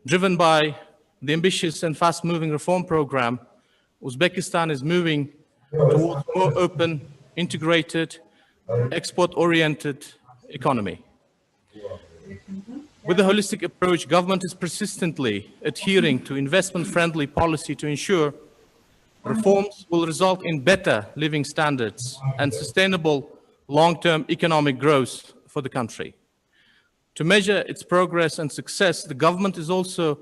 Driven by the ambitious and fast-moving reform program, Uzbekistan is moving towards a more open, integrated, export-oriented economy. With a holistic approach, government is persistently adhering to investment-friendly policy to ensure reforms will result in better living standards and sustainable long-term economic growth for the country. To measure its progress and success, the government is also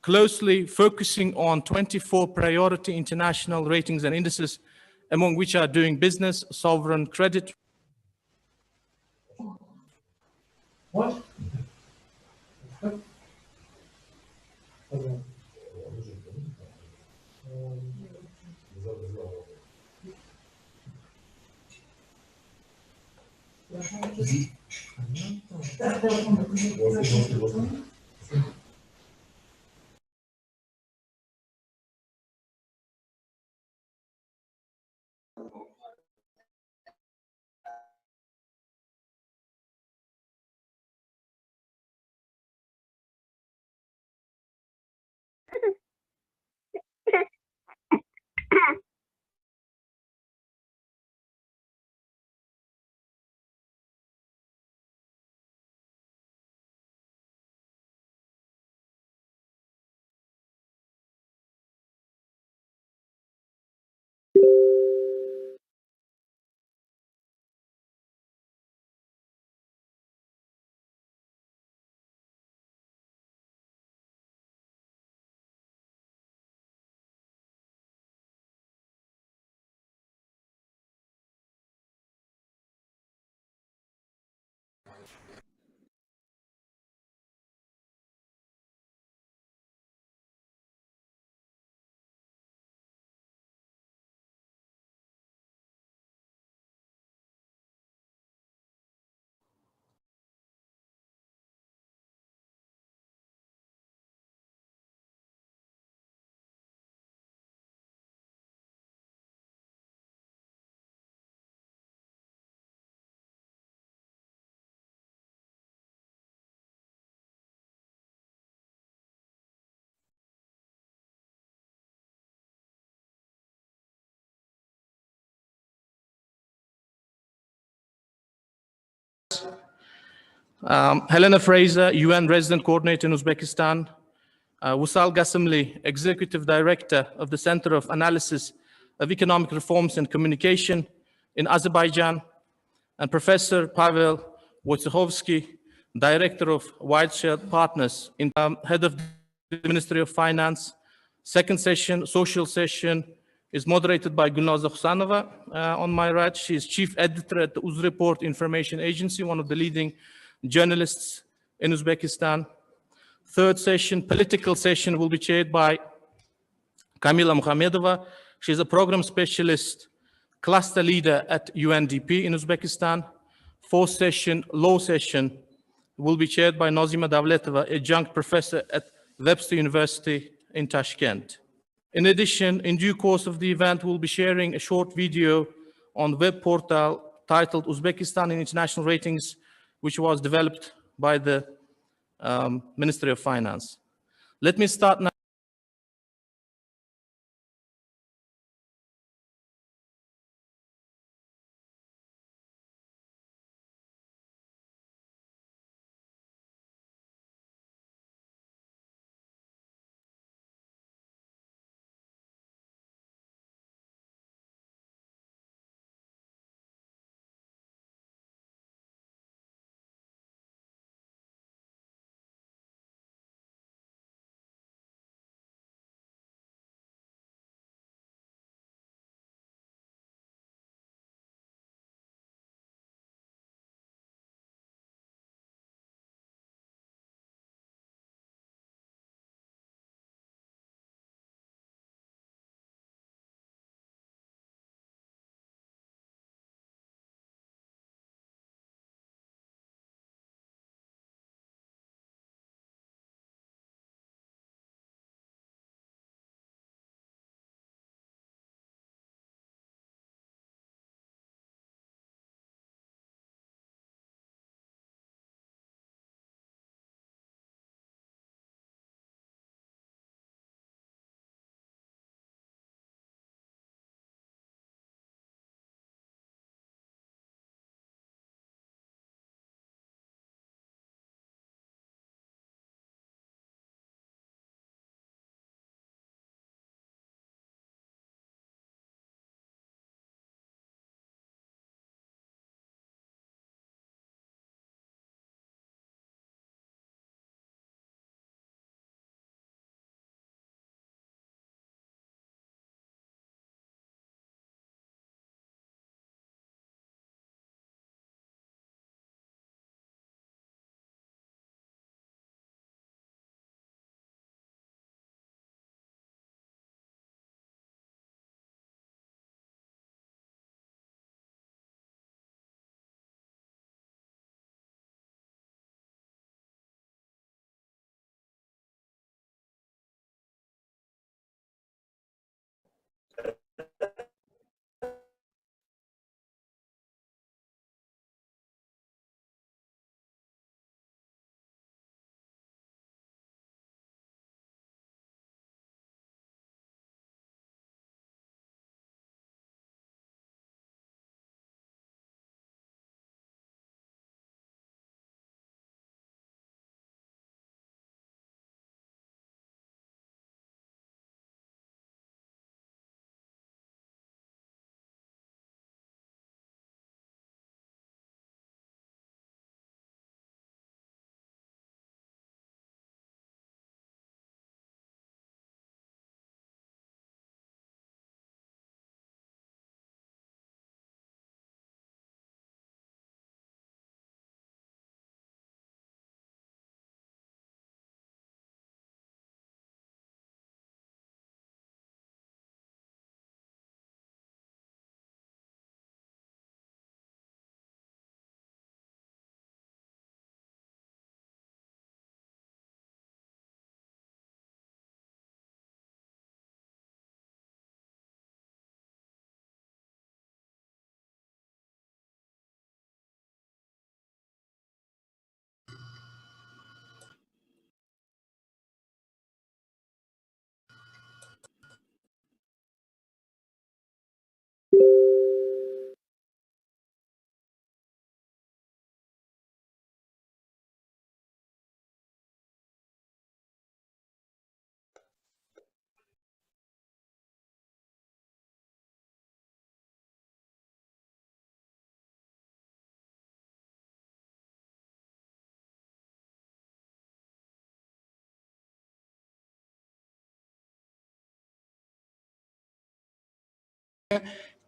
closely focusing on 24 priority international ratings and indices, among which are doing business, sovereign credit. What? Helena Fraser, UN Resident Coordinator in Uzbekistan, Wusal Gasimli, Executive Director of the Center of Analysis of Economic Reforms and Communication in Azerbaijan, and Professor Pavel Wojciechowski, Director of Whiteshirt Partners, Head of the Ministry of Finance. Second session, social session, is moderated by Gulnaza Husanova on my right. She is Chief Editor at the Uz Report Information Agency, one of the leading journalists in Uzbekistan. Third session, political session, will be chaired by Kamila Muhamedova. She is a program specialist, cluster leader at UNDP in Uzbekistan. Fourth session, law session, will be chaired by Nazima Davletova, adjunct professor at Webster University in Tashkent. In addition, in due course of the event, we'll be sharing a short video on the web portal titled Uzbekistan in International Ratings, which was developed by the Ministry of Finance. Let me start now.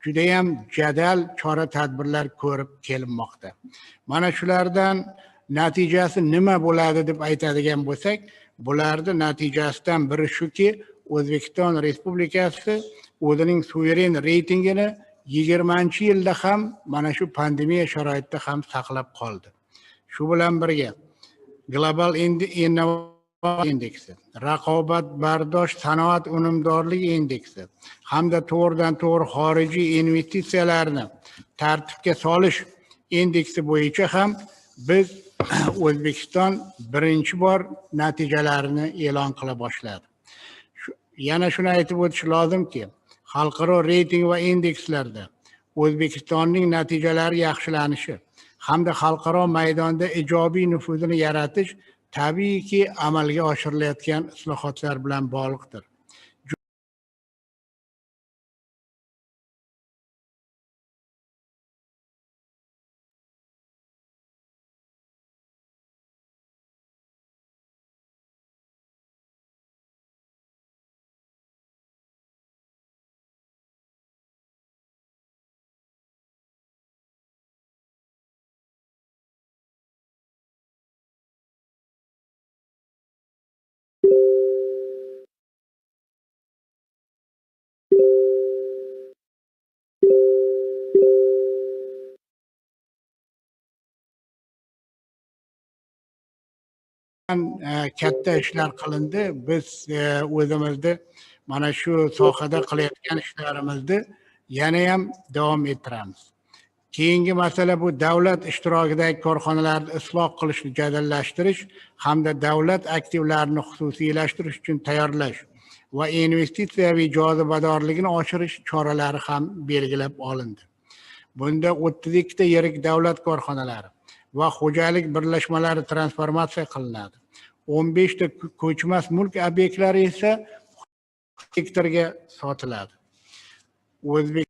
judayam jadal chora-tadbirlar ko'rib kelinmoqda. Mana shulardan natijasi nima bo'ladi deb aytadigan bo'lsak, bularni natijasidan biri shuki, O'zbekiston Respublikasi o'zining suveren reytingini 20-yilda ham mana shu pandemiya sharoitida ham saqlab qoldi. Shu bilan birga Global Innovatsiya indeksi, raqobatbardosh sanoat unumdorligi indeksi hamda to'g'ridan-to'g'ri xorijiy investitsiyalarni tartibga solish indeksi bo'yicha ham biz O'zbekiston birinchi bor natijalarini e'lon qila boshladi. Yana shuni aytib o'tish lozimki, xalqaro reyting va indekslarda O'zbekistonning natijalari yaxshilanishi hamda xalqaro maydonda ijobiy nufuzini yaratish tabiiyki amalga oshirilayotgan islohotlar bilan bog'liqdir. Katta ishlar qilindi. Biz o'zimizni mana shu sohada qilayotgan ishlarimizni yana ham davom ettiramiz. Keyingi masala bu davlat ishtirokidagi korxonalarni isloh qilishni jadallashtirish hamda davlat aktivlarini xususiylashtirish uchun tayyorlash va investitsiyaviy jozibadorligini oshirish choralari ham belgilab olindi. Bunda 32 ta yirik davlat korxonalari va xo'jalik birlashmalari transformatsiya qilinadi. 15 ta ko'chmas mulk obyektlari esa sektorga sotiladi. O'zbek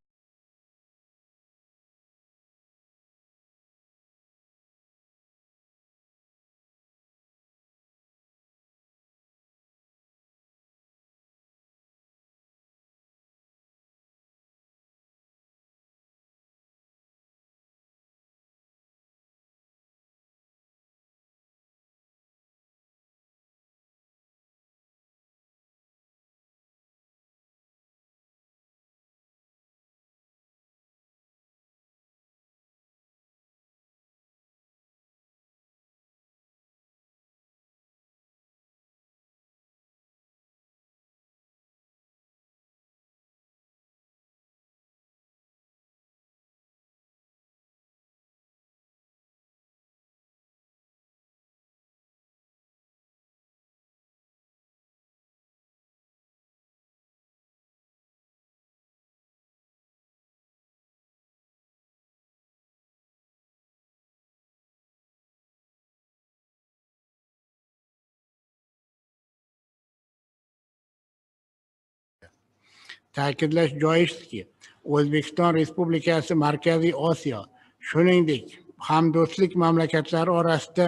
ta'kidlash joizki, O'zbekiston Respublikasi Markaziy Osiyo, shuningdek, hamdo'stlik mamlakatlari orasida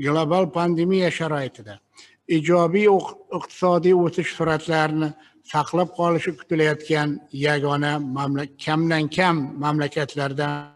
global pandemiya sharoitida ijobiy iqtisodiy o'sish sur'atlarini saqlab qolishi kutilayotgan yagona kamdan kam mamlakatlardan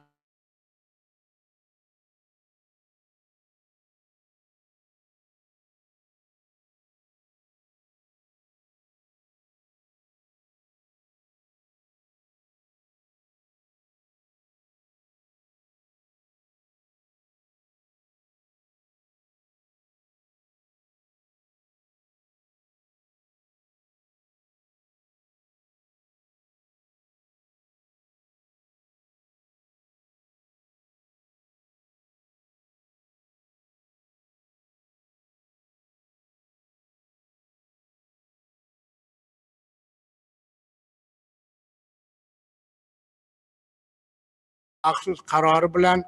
maxsus qarori bilan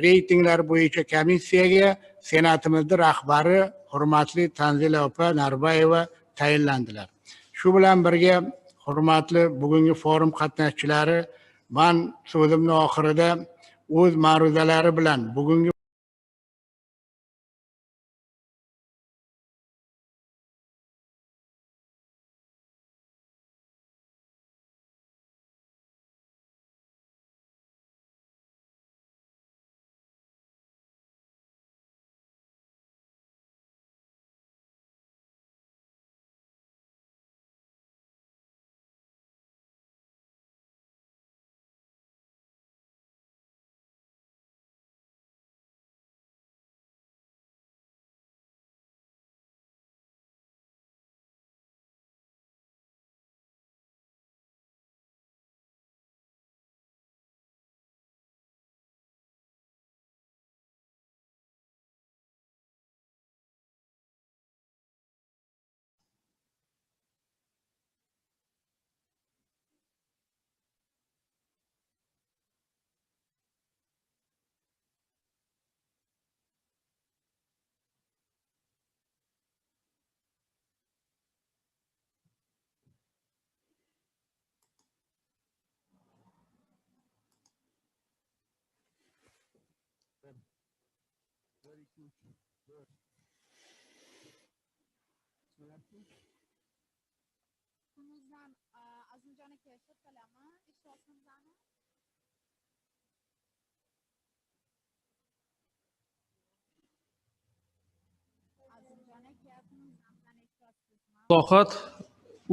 reytinglar bo'yicha komissiyaga Senatimizning rahbari hurmatli Tanzila opa Narbayeva tayinlandilar. Shu bilan birga hurmatli bugungi forum qatnashchilari, men so'zimning oxirida o'z ma'ruzalari bilan bugungi Kun.uzdan Azimjon aka shirkalami ish vaqtimizani Azimjon aka Kun.uzdan ish vaqtimizmi islohot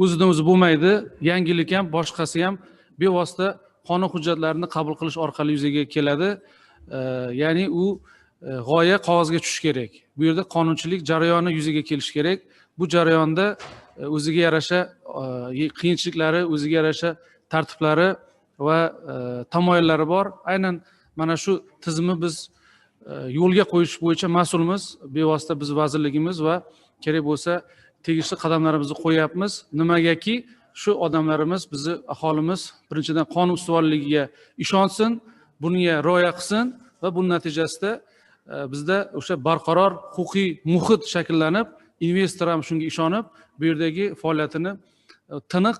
o'zidan o'zi bo'lmaydi. Yangilik ham, boshqasi ham bevosita qonun hujjatlarini qabul qilish orqali yuzaga keladi. Ya'ni u g'oya qog'ozga tushishi kerak. Bu yerda qonunchilik jarayoni yuzaga kelishi kerak. Bu jarayonda o'ziga yarasha qiyinchiliklari, o'ziga yarasha tartiblari va tamoyillari bor. Aynan mana shu tizimni biz yo'lga qo'yish bo'yicha mas'ulmiz. Bevosita biz vazirligimiz va kerak bo'lsa tegishli qadamlarimizni qo'yapmiz. Nimagaki shu odamlarimiz, bizni aholimiz birinchidan qonun ustuvorligiga ishonsin, bunga rioya qilsin va buning natijasida bizda o'sha barqaror huquqiy muhit shakllanib, investor ham shunga ishonib, bu yerdagi faoliyatini tiniq,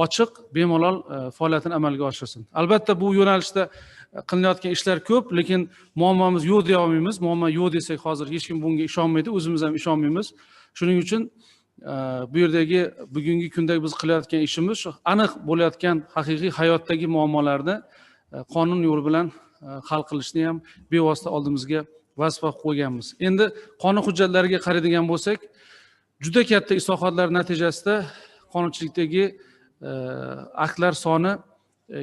ochiq, bemalol faoliyatini amalga oshirsin. Albatta bu yo'nalishda qilinayotgan ishlar ko'p, lekin muammomiz yo'q deya olmaymiz. Muammo yo'q desak hozir hech kim bunga ishonmaydi, o'zimiz ham ishonmaymiz. Shuning uchun bu yerdagi bugungi kundagi biz qilayotgan ishimiz shu aniq bo'layotgan haqiqiy hayotdagi muammolarni qonun yo'li bilan hal qilishni ham bevosita oldimizga vazifa qo'yganmiz. Endi qonun hujjatlariga qaraydigan bo'lsak, juda katta islohotlar natijasida qonunchilikdagi aktlar soni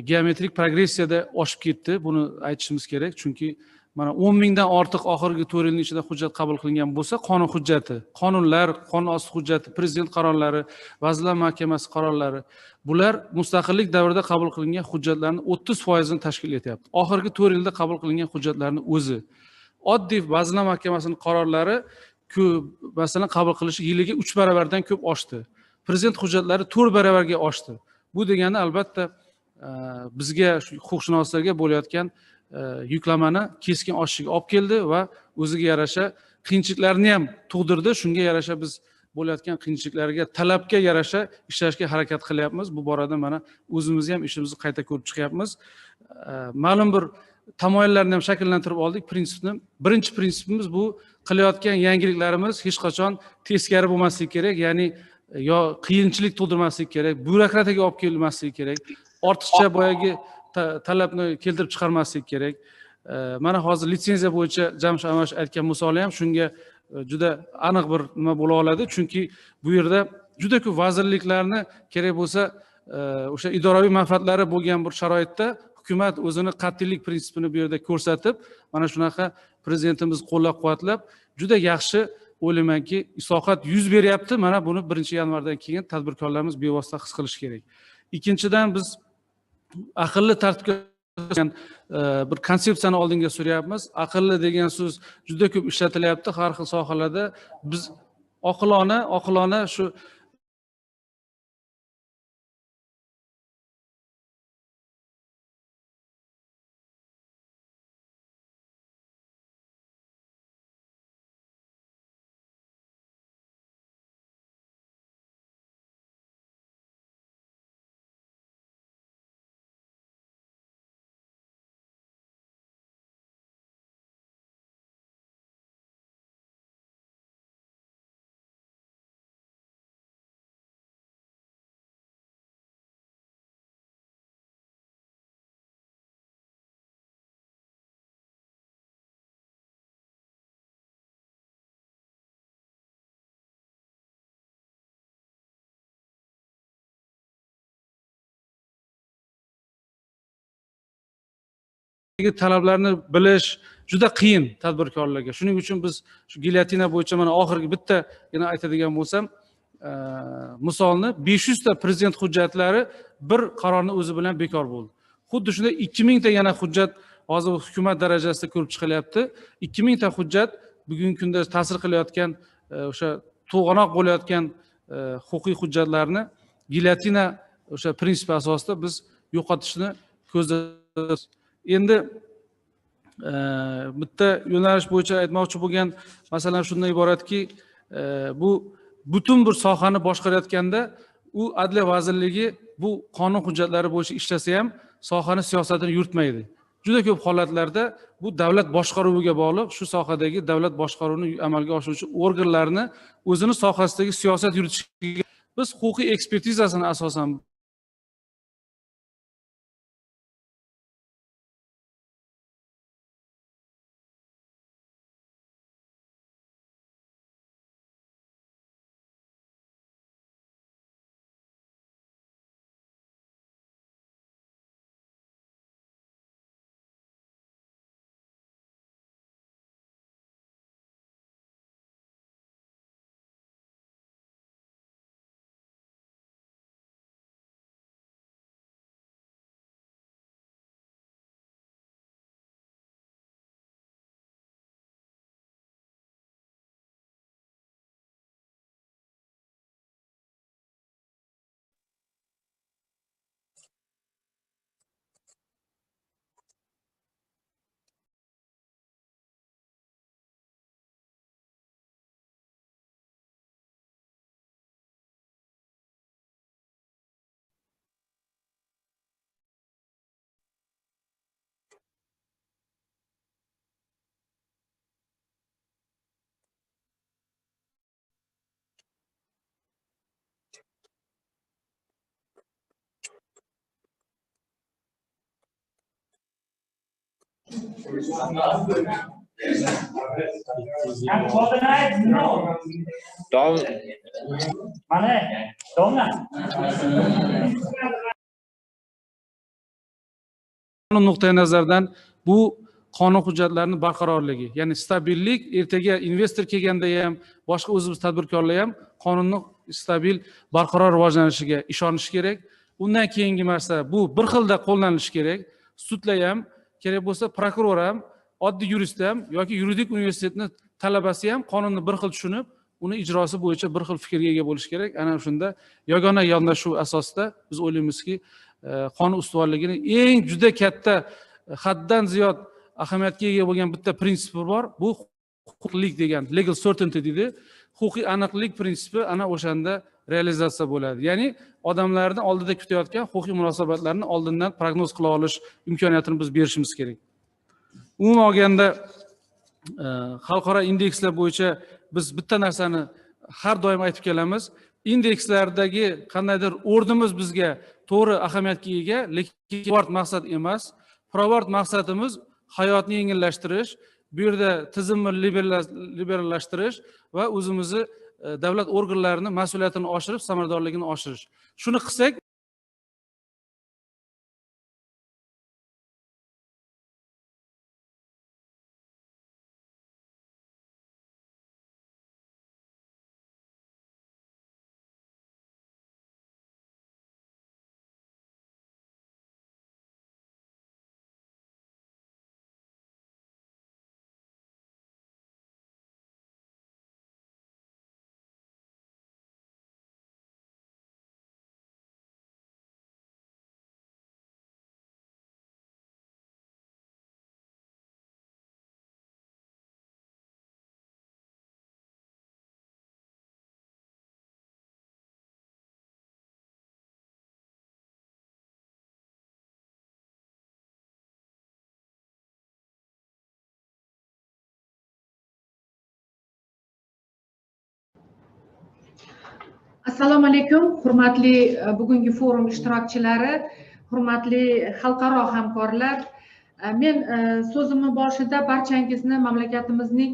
geometrik progressiyada oshib ketdi. Buni aytishimiz kerak, chunki mana 10 mingdan ortiq oxirgi 4 yilning ichida hujjat qabul qilingan bo'lsa, qonun hujjati, qonunlar, qonun osti hujjati, prezident qarorlari, vazirlar mahkamasi qarorlari, bular mustaqillik davrida qabul qilingan hujjatlarning 30% ni tashkil etyapti. Oxirgi 4 yilda qabul qilingan hujjatlarning o'zi. Oddiy vazirlar mahkamasining qarorlari masalan qabul qilishi yiliga 3 baravardan ko'p oshdi. Prezident hujjatlari 4 baravarga oshdi. Bu degani albatta bizga huquqshunoslarga bo'layotgan yuklamani keskin oshishiga olib keldi va o'ziga yarasha qiyinchiliklarni ham tug'dirdi. Shunga yarasha biz bo'layotgan qiyinchiliklarga, talabga yarasha ishlashga harakat qilyapmiz. Bu borada mana o'zimiz ham ishimizni qayta ko'rib chiqyapmiz. Ma'lum bir tamoyillarni ham shakllantirib oldik. Prinsipni, birinchi prinsipimiz bu qilayotgan yangiliklarimiz hech qachon teskari bo'lmasligi kerak, ya'ni yo qiyinchilik tug'dirmasligi kerak, byurokratiyaga olib kelmasligi kerak, ortiqcha boyagi talabni keltirib chiqarmaslik kerak. Mana hozir litsenziya bo'yicha Jamshid Amash aytgan misoli ham shunga juda aniq bir nima bo'la oladi, chunki bu yerda juda ko'p vazirliklarni kerak bo'lsa o'sha idoraviy manfaatlari bo'lgan bir sharoitda hukumat o'zini qat'iylik prinsipini bu yerda ko'rsatib, mana shunaqa prezidentimiz qo'llab-quvvatlab juda yaxshi o'ylaymanki islohot yuz beryapti. Mana buni 1-yanvardan keyin tadbirkorlarimiz bevosita his qilish kerak. Ikkinchidan biz aqlli tartibga bir konsepsiyani oldinga suryapmiz. Aqlli degan so'z juda ko'p ishlatilyapti har xil sohalarda. Biz oqilona shu talablarni bilish juda qiyin tadbirkorlarga. Shuning uchun biz shu gilyotina bo'yicha mana oxirgi bitta yana aytadigan bo'lsam, misolni 500 ta prezident hujjatlari bir qarorning o'zi bilan bekor bo'ldi. Xuddi shunday 2000 ta yana hujjat hozir hukumat darajasida ko'rib chiqilyapti. 2000 ta hujjat bugungi kunda ta'sir qilayotgan o'sha to'g'anoq bo'layotgan huquqiy hujjatlarni gilyotina o'sha prinsipi asosida biz yo'qotishni ko'zlayapmiz. Endi bitta yo'nalish bo'yicha aytmoqchi bo'lgan masalan shundan iboratki, bu butun bir sohani boshqarayotganda u Adliya vazirligi bu qonun hujjatlari bo'yicha ishlasa ham sohani siyosatini yuritmaydi. juda ko'p holatlarda bu davlat boshqaruviga bog'liq, shu sohadagi davlat boshqaruvini amalga oshiruvchi organlarni o'zini sohasidagi siyosat yuritishga biz huquqiy ekspertizasini asosan qonun nuqtai nazaridan bu qonun hujjatlarini barqarorligi, ya'ni stabillik, ertaga investor kelganda ham, boshqa o'zimiz tadbirkorlar ham qonunni stabil, barqaror rivojlanishiga ishonish kerak. Undan keyingi narsa bu bir xilda qo'llanishi kerak. Sudlar ham, kerak bo'lsa prokuror ham, oddiy yurist ham yoki yuridik universitetni talabasi ham qonunni bir xil tushunib, uni ijrosi bo'yicha bir xil fikrga ega bo'lish kerak. Ana shunda yagona yondashuv asosida biz o'ylaymizki, qonun ustuvorligini eng juda katta, haddan ziyod ahamiyatga ega bo'lgan bitta prinsipi bor. Bu huquqlik degan, legal certainty deydi. Huquqiy aniqlik prinsipi ana o'shanda realizatsiya bo'ladi. Ya'ni odamlarni oldida kutayotgan huquqiy munosabatlarni oldindan prognoz qila olish imkoniyatini biz berishimiz kerak. Umuman olganda xalqaro indekslar bo'yicha biz bitta narsani har doim aytib kelamiz. Indekslardagi qandaydir o'rnimiz bizga to'g'ri ahamiyatga ega, lekin provard maqsad emas. Provard maqsadimiz hayotni yengillashtirish, bu yerda tizimni liberallashtirish va o'zimizni davlat organlarining mas'uliyatini oshirib, samaradorligini oshirish. Shuni qilsak, Assalomu alaykum, hurmatli bugungi forum ishtirokchilari, hurmatli xalqaro hamkorlar. Men so'zimni boshida barchangizni mamlakatimizning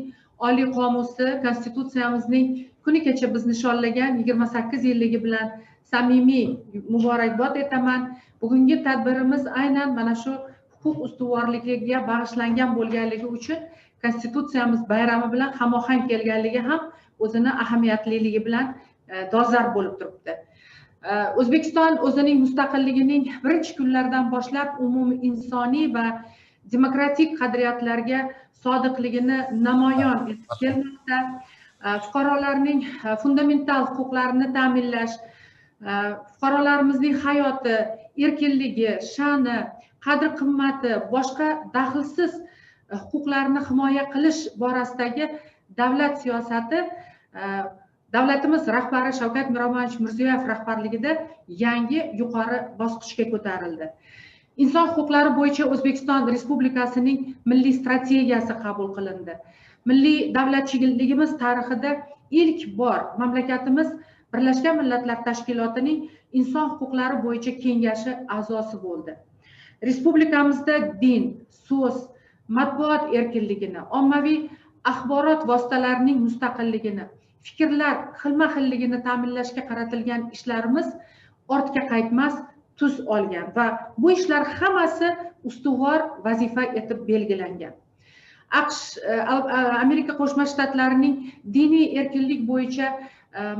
oliy qomusi, konstitutsiyamizning kuni kecha biz nishonlagan 28 yilligi bilan samimiy muborakbod etaman. Bugungi tadbirimiz aynan mana shu huquq ustuvorligiga bag'ishlangan bo'lganligi uchun konstitutsiyamiz bayrami bilan hamohang kelganligi ham o'zini ahamiyatliligi bilan dolzarb bo'lib turibdi. O'zbekiston o'zining mustaqilligining birinchi kunlaridan boshlab umumiy insoniy va demokratik qadriyatlarga sodiqligini namoyon etib kelmoqda. Fuqarolarning fundamental huquqlarini ta'minlash, fuqarolarimizning hayoti, erkinligi, sha'ni, qadr-qimmati, boshqa daxlsiz huquqlarni himoya qilish borasidagi davlat siyosati davlatimiz rahbari Shavkat Miromonovich Mirziyoyev rahbarligida yangi yuqori bosqichga ko'tarildi. Inson huquqlari bo'yicha O'zbekiston Respublikasining milliy strategiyasi qabul qilindi. Milliy davlatchiligimiz tarixida ilk bor mamlakatimiz Birlashgan Millatlar Tashkilotining inson huquqlari bo'yicha kengashi a'zosi bo'ldi. Respublikamizda din, so'z, matbuot erkinligini, ommaviy axborot vositalarining mustaqilligini, fikrlar xilma-xilligini ta'minlashga qaratilgan ishlarimiz ortga qaytmas tus olgan va bu ishlar hammasi ustuvor vazifa etib belgilangan. Amerika Qo'shma Shtatlarining diniy erkinlik bo'yicha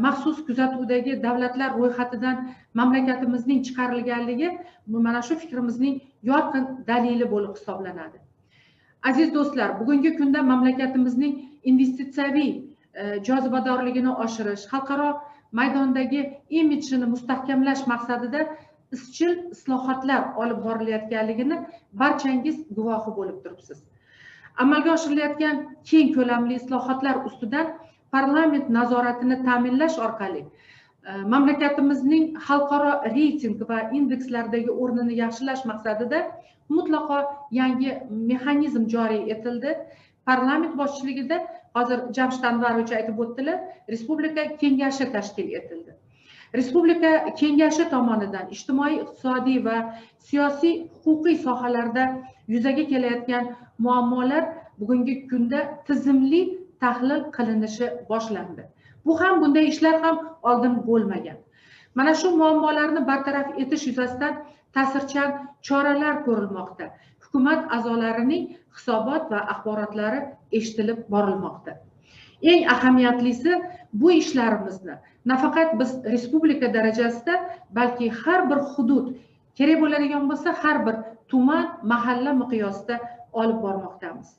maxsus kuzatuvdagi davlatlar ro'yxatidan mamlakatimizning chiqarilganligi mana shu fikrimizning yorqin dalili bo'lib hisoblanadi. Aziz do'stlar, bugungi kunda mamlakatimizning investitsiyaviy jozibadorligini oshirish, xalqaro maydondagi imidjini mustahkamlash maqsadida izchil islohotlar olib borilayotganligini barchangiz guvohi bo'lib turibsiz. Amalga oshirilayotgan keng ko'lamli islohotlar ustidan parlament nazoratini ta'minlash orqali mamlakatimizning xalqaro reyting va indekslardagi o'rnini yaxshilash maqsadida mutlaqo yangi mexanizm joriy etildi. Parlament boshchiligida hozir Jamshid Anvarovich aytib o'tdilar, Respublika kengashi tashkil etildi. Respublika kengashi tomonidan ijtimoiy, iqtisodiy va siyosiy huquqiy sohalarda yuzaga kelayotgan muammolar bugungi kunda tizimli tahlil qilinishi boshlandi. Bu ham bunday ishlar ham oldin bo'lmagan. Mana shu muammolarni bartaraf etish yuzasidan ta'sirchan choralar ko'rilmoqda. Hukumat a'zolarining hisobot va axborotlari eshitilib borilmoqda. Eng ahamiyatlisi bu ishlarimizni nafaqat biz respublika darajasida, balki har bir hudud, kerak bo'ladigan bo'lsa har bir tuman, mahalla miqyosida olib bormoqdamiz.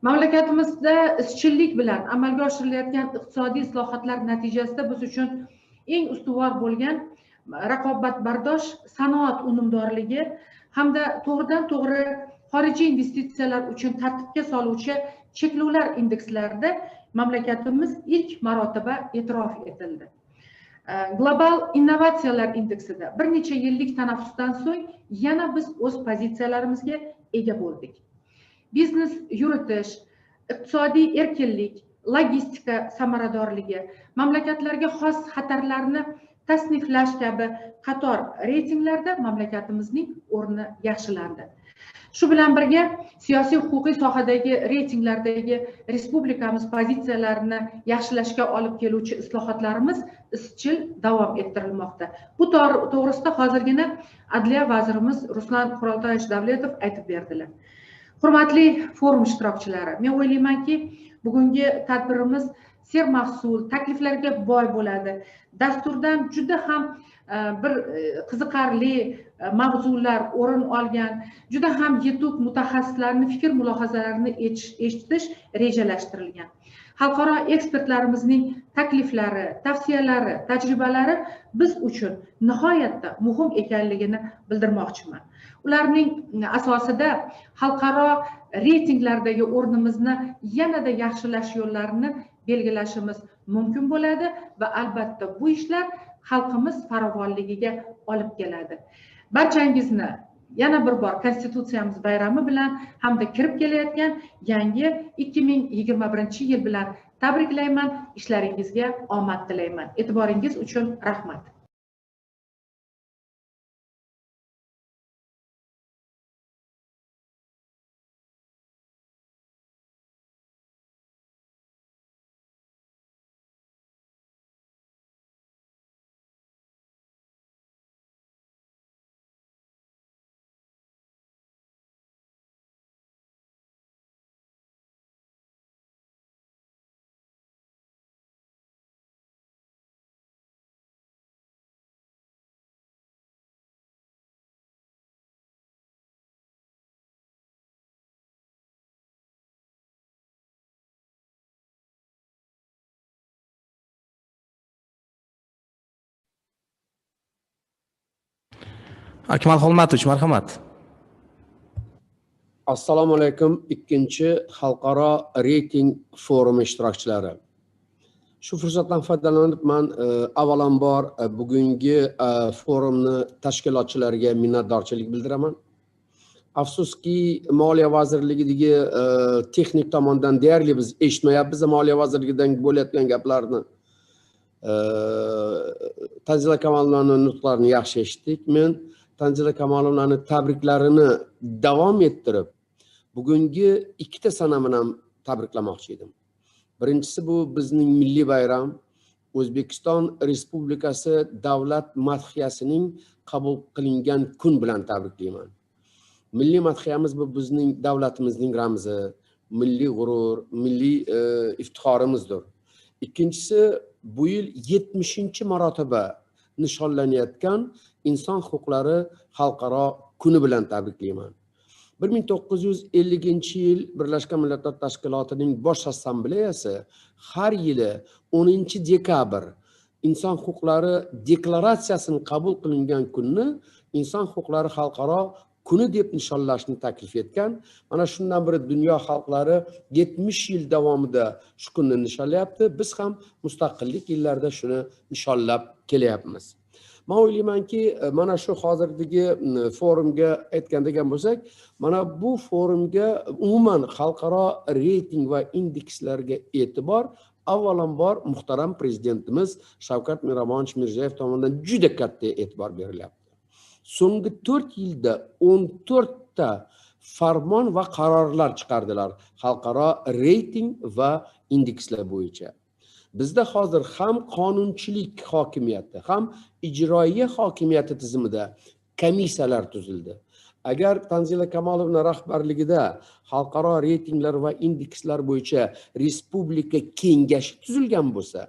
Mamlakatimizda izchillik bilan amalga oshirilayotgan iqtisodiy islohotlar natijasida biz uchun eng ustuvor bo'lgan raqobatbardosh sanoat unumdorligi hamda to'g'ridan to'g'ri xorijiy investitsiyalar uchun tartibga soluvchi cheklovlar indekslarida mamlakatimiz ilk marotaba e'tirof etildi. Global innovatsiyalar indeksida bir necha yillik tanaffusdan so'ng yana biz o'z pozitsiyalarimizga ega bo'ldik. Biznes yuritish, iqtisodiy erkinlik, logistika samaradorligi, mamlakatlarga xos xatarlarni tasniflash kabi qator reytinglarda mamlakatimizning o'rni yaxshilandi. Shu bilan birga siyosiy huquqiy sohadagi reytinglardagi respublikamiz pozitsiyalarini yaxshilashga olib keluvchi islohotlarimiz izchil davom ettirilmoqda. Bu to'g'risida hozirgina Adliya vazirimiz Ruslan Quroltoyevich Davletov aytib berdilar. Hurmatli forum ishtirokchilari, men o'ylaymanki, bugungi tadbirimiz sermahsul, takliflarga boy bo'ladi. Dasturdan juda ham bir qiziqarli mavzular o'rin olgan, juda ham yetuk mutaxassislarning fikr mulohazalarini eshitish rejalashtirilgan. Xalqaro ekspertlarimizning takliflari, tavsiyalari, tajribalari biz uchun nihoyatda muhim ekanligini bildirmoqchiman. Ularning asosida xalqaro reytinglardagi o'rnimizni yanada yaxshilash yo'llarini belgilashimiz mumkin bo'ladi va albatta bu ishlar xalqimiz farovonligiga olib keladi. Barchangizni yana bir bor Konstitutsiyamiz bayrami bilan hamda kirib kelayotgan yangi 2021-yil bilan tabriklayman. Ishlaringizga omad tilayman. E'tiboringiz uchun rahmat. Akmal Xolmatovich, marhamat. Assalomu alaykum, ikkinchi xalqaro reyting forumi ishtirokchilari. Shu fursatdan foydalanib men avvalambor bugungi forumni tashkilotchilariga minnatdorchilik bildiraman. Afsuski Moliya vazirligidagi texnik tomondan deyarli biz eshitmayapmiz Moliya vazirligidan bo'layotgan gaplarni. Tanzila Kamolovnaning nutqlarini yaxshi eshitdik. Men Tanzila Kamolovnaning tabriklarini davom ettirib, bugungi ikkita sanamini ham tabriklamoqchi edim. Birinchisi bu bizning milliy bayram, O'zbekiston Respublikasi davlat madhiyasining qabul qilingan kun bilan tabriklayman. Milliy madhiyamiz bu bizning davlatimizning ramzi, milliy g'urur, milliy iftixorimizdir. Ikkinchisi, bu yil 70-marotaba nishonlanayotgan inson huquqlari xalqaro kuni bilan tabriklayman. 1950-yil Birlashgan Millatlar Tashkilotining bosh assambleyasi har yili 10-dekabr inson huquqlari deklaratsiyasini qabul qilingan kunni inson huquqlari xalqaro kuni deb nishonlashni taklif etgan. Mana shundan beri dunyo xalqlari 70 yil davomida shu kunni nishonlayapti. Biz ham mustaqillik yillarida shuni nishonlab kelyapmiz. Men o'ylaymanki, mana shu hozirgi forumga aytgan bo'lsak, mana bu forumga umuman xalqaro reyting va indekslarga e'tibor avvalambor muhtaram prezidentimiz Shavkat Mirziyoyev tomonidan juda katta e'tibor berilyapti. So'nggi 4 yilda 14 ta farmon va qarorlar chiqardilar xalqaro reyting va indekslar bo'yicha. Bizda hozir ham qonunchilik hokimiyati, ham ijroiya hokimiyati tizimida komissiyalar tuzildi. Agar Tanzila Kamolovna rahbarligida xalqaro reytinglar va indekslar bo'yicha respublika kengashi tuzilgan bo'lsa,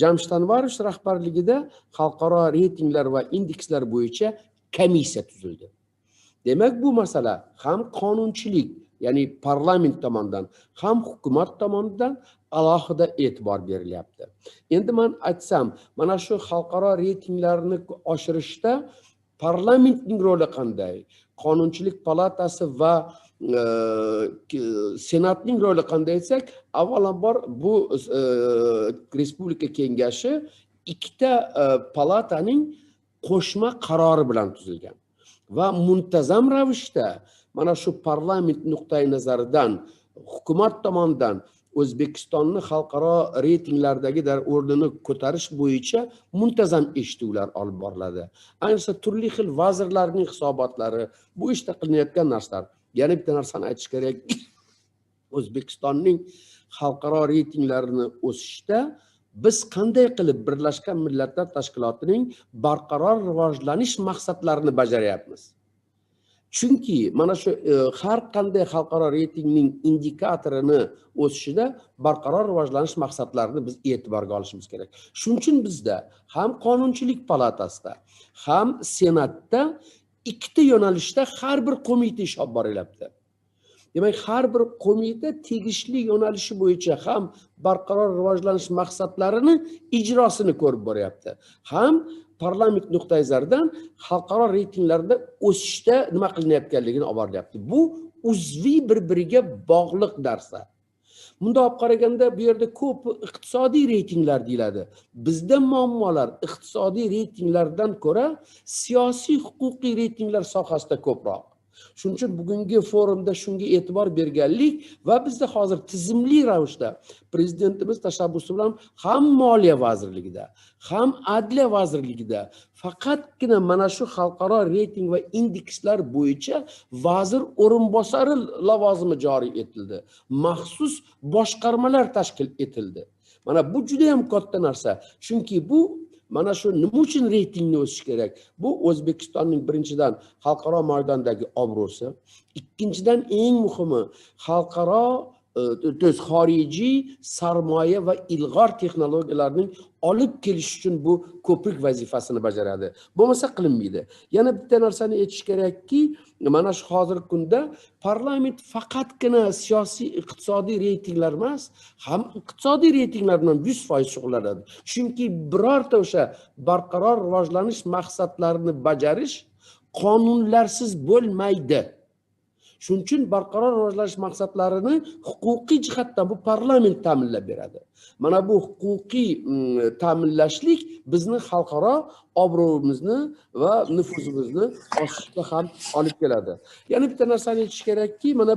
Jamshid Anvarovich rahbarligida xalqaro reytinglar va indekslar bo'yicha komissiya tuzildi. Demak, bu masala ham qonunchilik, ya'ni parlament tomonidan, ham hukumat tomonidan alohida e'tibor berilyapti. Endi men aytsam, mana shu xalqaro reytinglarni oshirishda parlamentning roli qanday? Qonunchilik palatasi va senatning roli qanday desak, avvalambor bu respublika kengashi ikkita palataning qo'shma qarori bilan tuzilgan va muntazam ravishda mana shu parlament nuqtai nazaridan hukumat tomonidan O'zbekistonni xalqaro reytinglardagi o'rnini ko'tarish bo'yicha muntazam eshituvlar olib boriladi. Ayniqsa turli xil vazirlarning hisobotlari, bu ishda qilinayotgan narsalar. Yana bitta narsani aytish kerak. O'zbekistonning xalqaro reytinglarini o'sishda biz qanday qilib Birlashgan Millatlar Tashkilotining barqaror rivojlanish maqsadlarini bajaryapmiz? Chunki mana shu har qanday xalqaro reytingning indikatorini o'sishida barqaror rivojlanish maqsadlarini biz e'tiborga olishimiz kerak. Shuning uchun bizda ham qonunchilik palatasida, ham senatda ikkita yo'nalishda har bir qo'mita ish olib borilyapti. Demak, har bir qo'mita tegishli yo'nalishi bo'yicha ham barqaror rivojlanish maqsadlarini ijrosini ko'rib boryapti. Ham parlament nuqtai nazaridan xalqaro reytinglarda o'sishda nima qilinayotganligini olib boryapti. Bu uzviy bir-biriga bog'liq narsa. Bunda olib qaraganda bu yerda ko'p iqtisodiy reytinglar deyiladi. Bizda muammolar iqtisodiy reytinglardan ko'ra siyosiy huquqiy reytinglar sohasida ko'proq. Shuning uchun bugungi forumda shunga e'tibor berganlik va bizda hozir tizimli ravishda prezidentimiz tashabbusi bilan ham Moliya vazirligida, ham Adliya vazirligida faqatgina mana shu xalqaro reyting va indekslar bo'yicha vazir o'rinbosari lavozimi joriy etildi. Maxsus boshqarmalar tashkil etildi. Mana bu juda ham katta narsa. Chunki bu mana shu nima uchun reytingni o'sish kerak? Bu O'zbekistonning birinchidan xalqaro maydondagi obro'si, ikkinchidan eng muhimi xalqaro xorijiy sarmoya va ilg'or texnologiyalarning olib kelish uchun bu ko'prik vazifasini bajaradi. Bo'lmasa qilinmaydi. Yana bitta narsani aytish kerakki, mana shu hozirgi kunda parlament faqatgina siyosiy iqtisodiy reytinglar emas, ham iqtisodiy reytinglar bilan 100% shug'ullanadi. Chunki birorta o'sha barqaror rivojlanish maqsadlarini bajarish qonunlarsiz bo'lmaydi. Shuning uchun barqaror rivojlanish maqsadlarini huquqiy jihatdan bu parlament ta'minlab beradi. Mana bu huquqiy ta'minlashlik bizni xalqaro obro'imizni va nufuzimizni oshishga ham olib keladi. Yana bitta narsani aytish kerakki, mana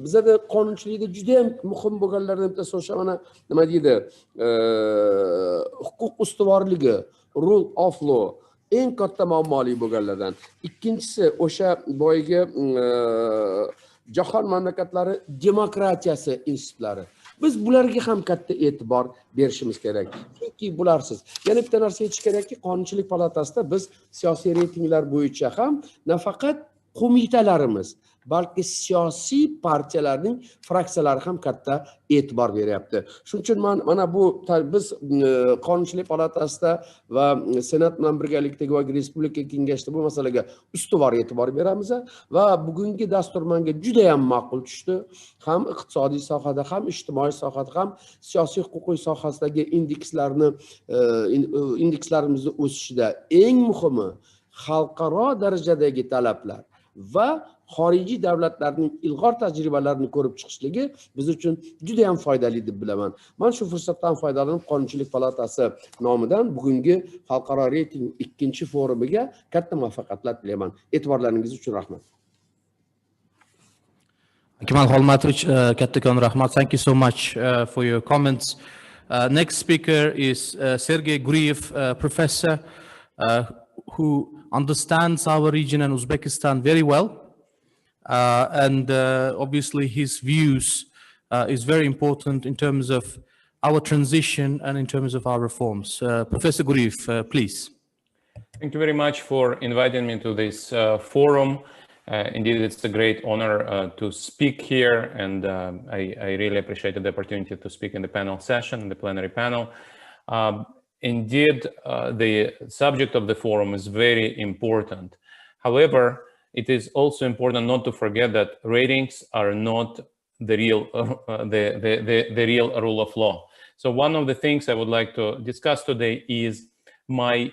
bizada qonunchilikda juda ham muhim bo'lganlardan bittasi o'sha mana nima deydi, huquq ustuvorligi, rule of law eng katta muammoli bo'lganlardan. Ikkinchisi o'sha boyagi jahon mamlakatlari demokratiyasi institutlari. Biz bularga ham katta e'tibor berishimiz kerak. Chunki bularsiz. Yana bitta narsa aytish kerakki, Qonunchilik palatasida biz siyosiy reytinglar bo'yicha ham nafaqat qo'mitalarimiz, balki siyosiy partiyalarning fraksiyalari ham katta e'tibor beryapti. Shuning uchun mana bu biz Qonunchilik palatasida va Senat bilan birgalikdagi va Respublika kengashida bu masalaga ustuvor e'tibor beramiz va bugungi dastur menga juda ham ma'qul tushdi. Ham iqtisodiy sohada, ham ijtimoiy sohada, ham siyosiy huquqiy sohasidagi indekslarimizni o'sishida eng muhimi xalqaro darajadagi talablar va xorijiy davlatlarning ilg'or tajribalarini ko'rib chiqishligi biz uchun juda ham foydali deb bilaman. Men shu fursatdan foydalanib Qonunchilik palatasi nomidan bugungi xalqaro reyting 2-forumiga katta muvaffaqiyatlar tilayman. E'tiborlaringiz uchun rahmat. Kamal Xolmatovich, kattakon rahmat. Thank you so much for your comments. Next speaker is Sergey Guriev, professor who understands our region and Uzbekistan very well. And obviously his views is very important in terms of our transition and in terms of our reforms. Professor Guriev, please. Thank you very much for inviting me to this forum. Indeed, it's a great honor to speak here, and I really appreciated the opportunity to speak in the panel session, in the plenary panel. Indeed, the subject of the forum is very important. However, it is also important not to forget that ratings are not the real the real rule of law. So one of the things I would like to discuss today is my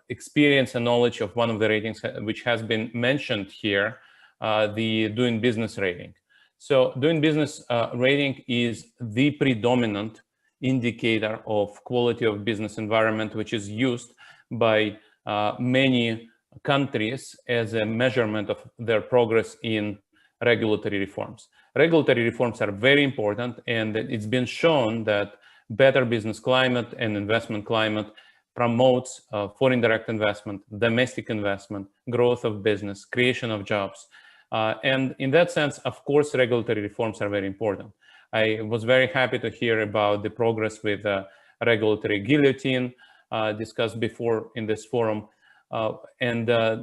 experience and knowledge of one of the ratings which has been mentioned here, the doing business rating. So doing business rating is the predominant indicator of quality of business environment, which is used by many countries as a measurement of their progress in regulatory reforms. Regulatory reforms are very important, and it's been shown that better business climate and investment climate promotes foreign direct investment, domestic investment, growth of business, creation of jobs. And in that sense, of course, regulatory reforms are very important. I was very happy to hear about the progress with regulatory guillotine discussed before in this forum.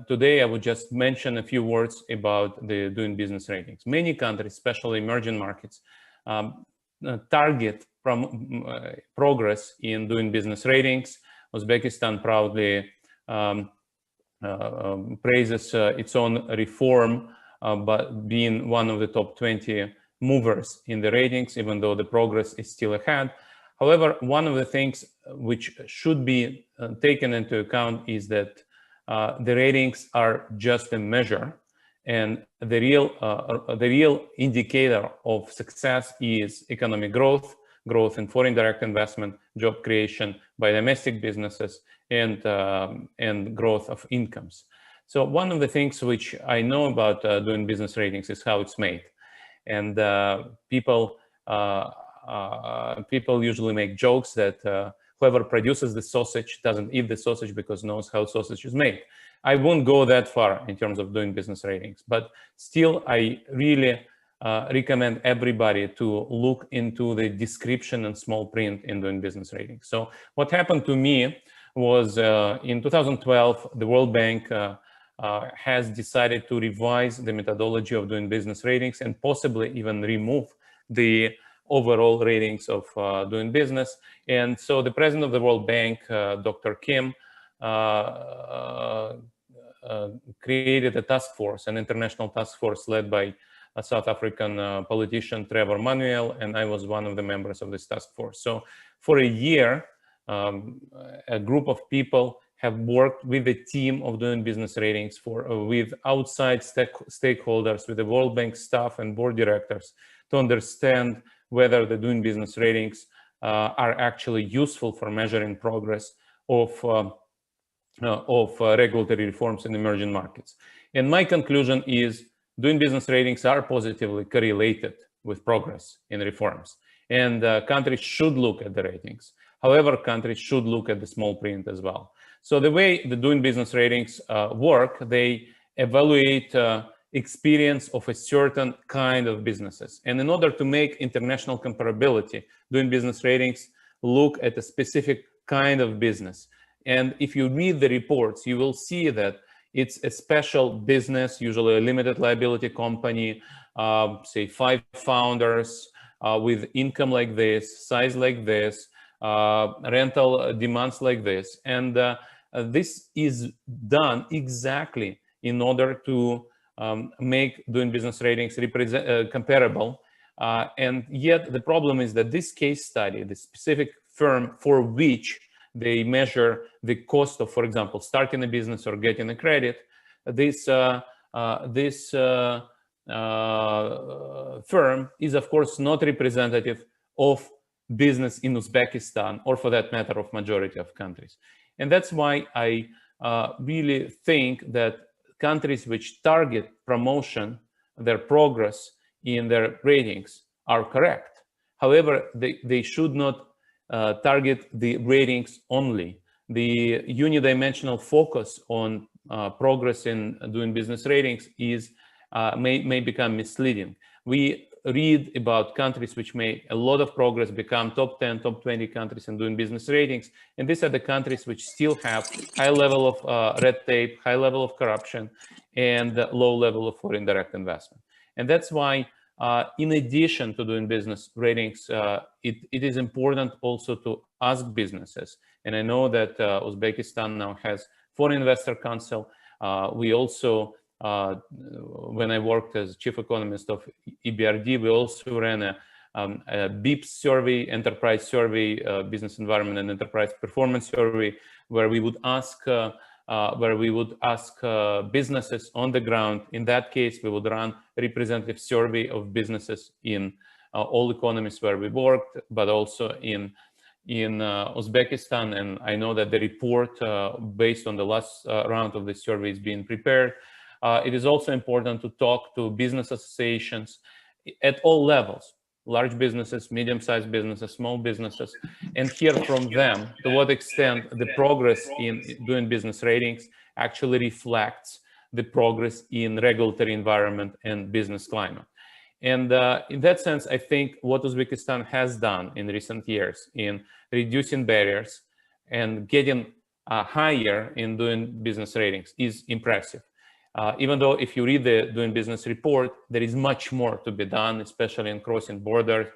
Today I would just mention a few words about the doing business ratings. Many countries, especially emerging markets, target progress in doing business ratings. Uzbekistan proudly praises its own reform, but being one of the top 20 movers in the ratings, even though the progress is still ahead. However, one of the things which should be taken into account is that the ratings are just a measure, and the real indicator of success is economic growth, growth in foreign direct investment, job creation by domestic businesses, and growth of incomes. So one of the things which I know about doing business ratings is how it's made. And people usually make jokes that whoever produces the sausage doesn't eat the sausage because knows how sausage is made. I won't go that far in terms of doing business ratings, but still I really recommend everybody to look into the description and small print in doing business ratings. So what happened to me was in 2012, the World Bank has decided to revise the methodology of doing business ratings and possibly even remove the overall ratings of doing business. And so the president of the World Bank, Dr. Kim, created a task force, an international task force led by a South African politician, Trevor Manuel, and I was one of the members of this task force. So for a year, a group of people have worked with the team of doing business ratings with outside stakeholders, with the World Bank staff and board directors to understand whether the doing business ratings are actually useful for measuring progress regulatory reforms in emerging markets. And my conclusion is doing business ratings are positively correlated with progress in reforms. And countries should look at the ratings. However, countries should look at the small print as well. So the way the doing business ratings work, they evaluate experience of a certain kind of businesses. And in order to make international comparability, doing business ratings look at a specific kind of business. And if you read the reports, you will see that it's a special business, usually a limited liability company, say 5 founders with income like this, size like this, rental demands like this. And this is done exactly in order to make doing business ratings comparable. And yet the problem is that this case study, the specific firm for which they measure the cost of, for example, starting a business or getting a credit, this firm is, of course, not representative of business in Uzbekistan, or for that matter, of majority of countries. And that's why I really think that countries which target promotion, their progress in their ratings, are correct. However, they should not target the ratings only. The unidimensional focus on progress in doing business ratings is may become misleading. We read about countries which made a lot of progress, become top 10, top 20 countries in doing business ratings. And these are the countries which still have high level of red tape, high level of corruption, and low level of foreign direct investment. And that's why, in addition to doing business ratings, it is important also to ask businesses. And I know that Uzbekistan now has Foreign Investor Council. We also, when I worked as chief economist of EBRD, we also ran a BEPS survey, enterprise survey, business environment and enterprise performance survey, where we would ask businesses on the ground. In that case, we would run a representative survey of businesses in all economies where we worked, but also in Uzbekistan. And I know that the report based on the last round of the survey is being prepared. It is also important to talk to business associations at all levels, large businesses, medium-sized businesses, small businesses, and hear from them to what extent the progress in doing business ratings actually reflects the progress in regulatory environment and business climate. And in that sense, I think what Uzbekistan has done in recent years in reducing barriers and getting higher in doing business ratings is impressive. Even though if you read the doing business report, there is much more to be done, especially in crossing border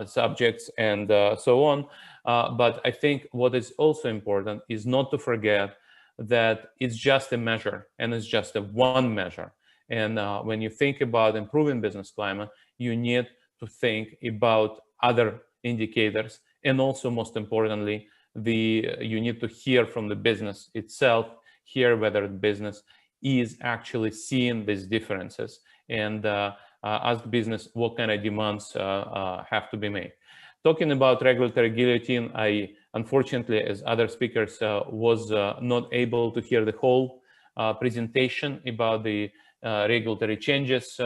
subjects and so on. But I think what is also important is not to forget that it's just a measure, and it's just a one measure. And when you think about improving business climate, you need to think about other indicators. And also, most importantly, you need to hear from the business itself, hear whether the business is actually seeing these differences, and ask business what kind of demands have to be made. Talking about regulatory guillotine, I unfortunately, as other speakers, was not able to hear the whole presentation about the regulatory changes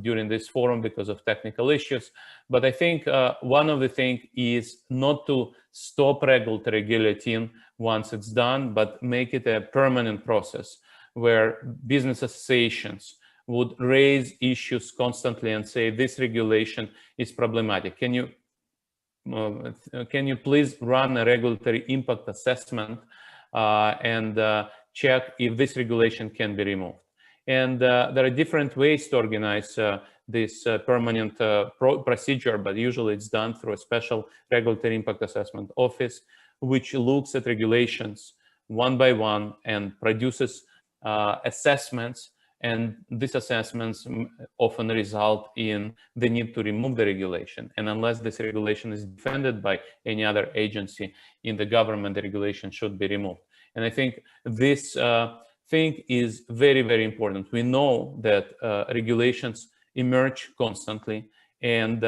during this forum because of technical issues. But I think one of the things is not to stop regulatory guillotine once it's done, but make it a permanent process where business associations would raise issues constantly and say this regulation is problematic. Can you please run a regulatory impact assessment and check if this regulation can be removed? And there are different ways to organize this permanent procedure, but usually it's done through a special regulatory impact assessment office, which looks at regulations one by one and produces assessments. And these assessments often result in the need to remove the regulation. And unless this regulation is defended by any other agency in the government, the regulation should be removed. And I think this thing is very, very important. We know that regulations emerge constantly, and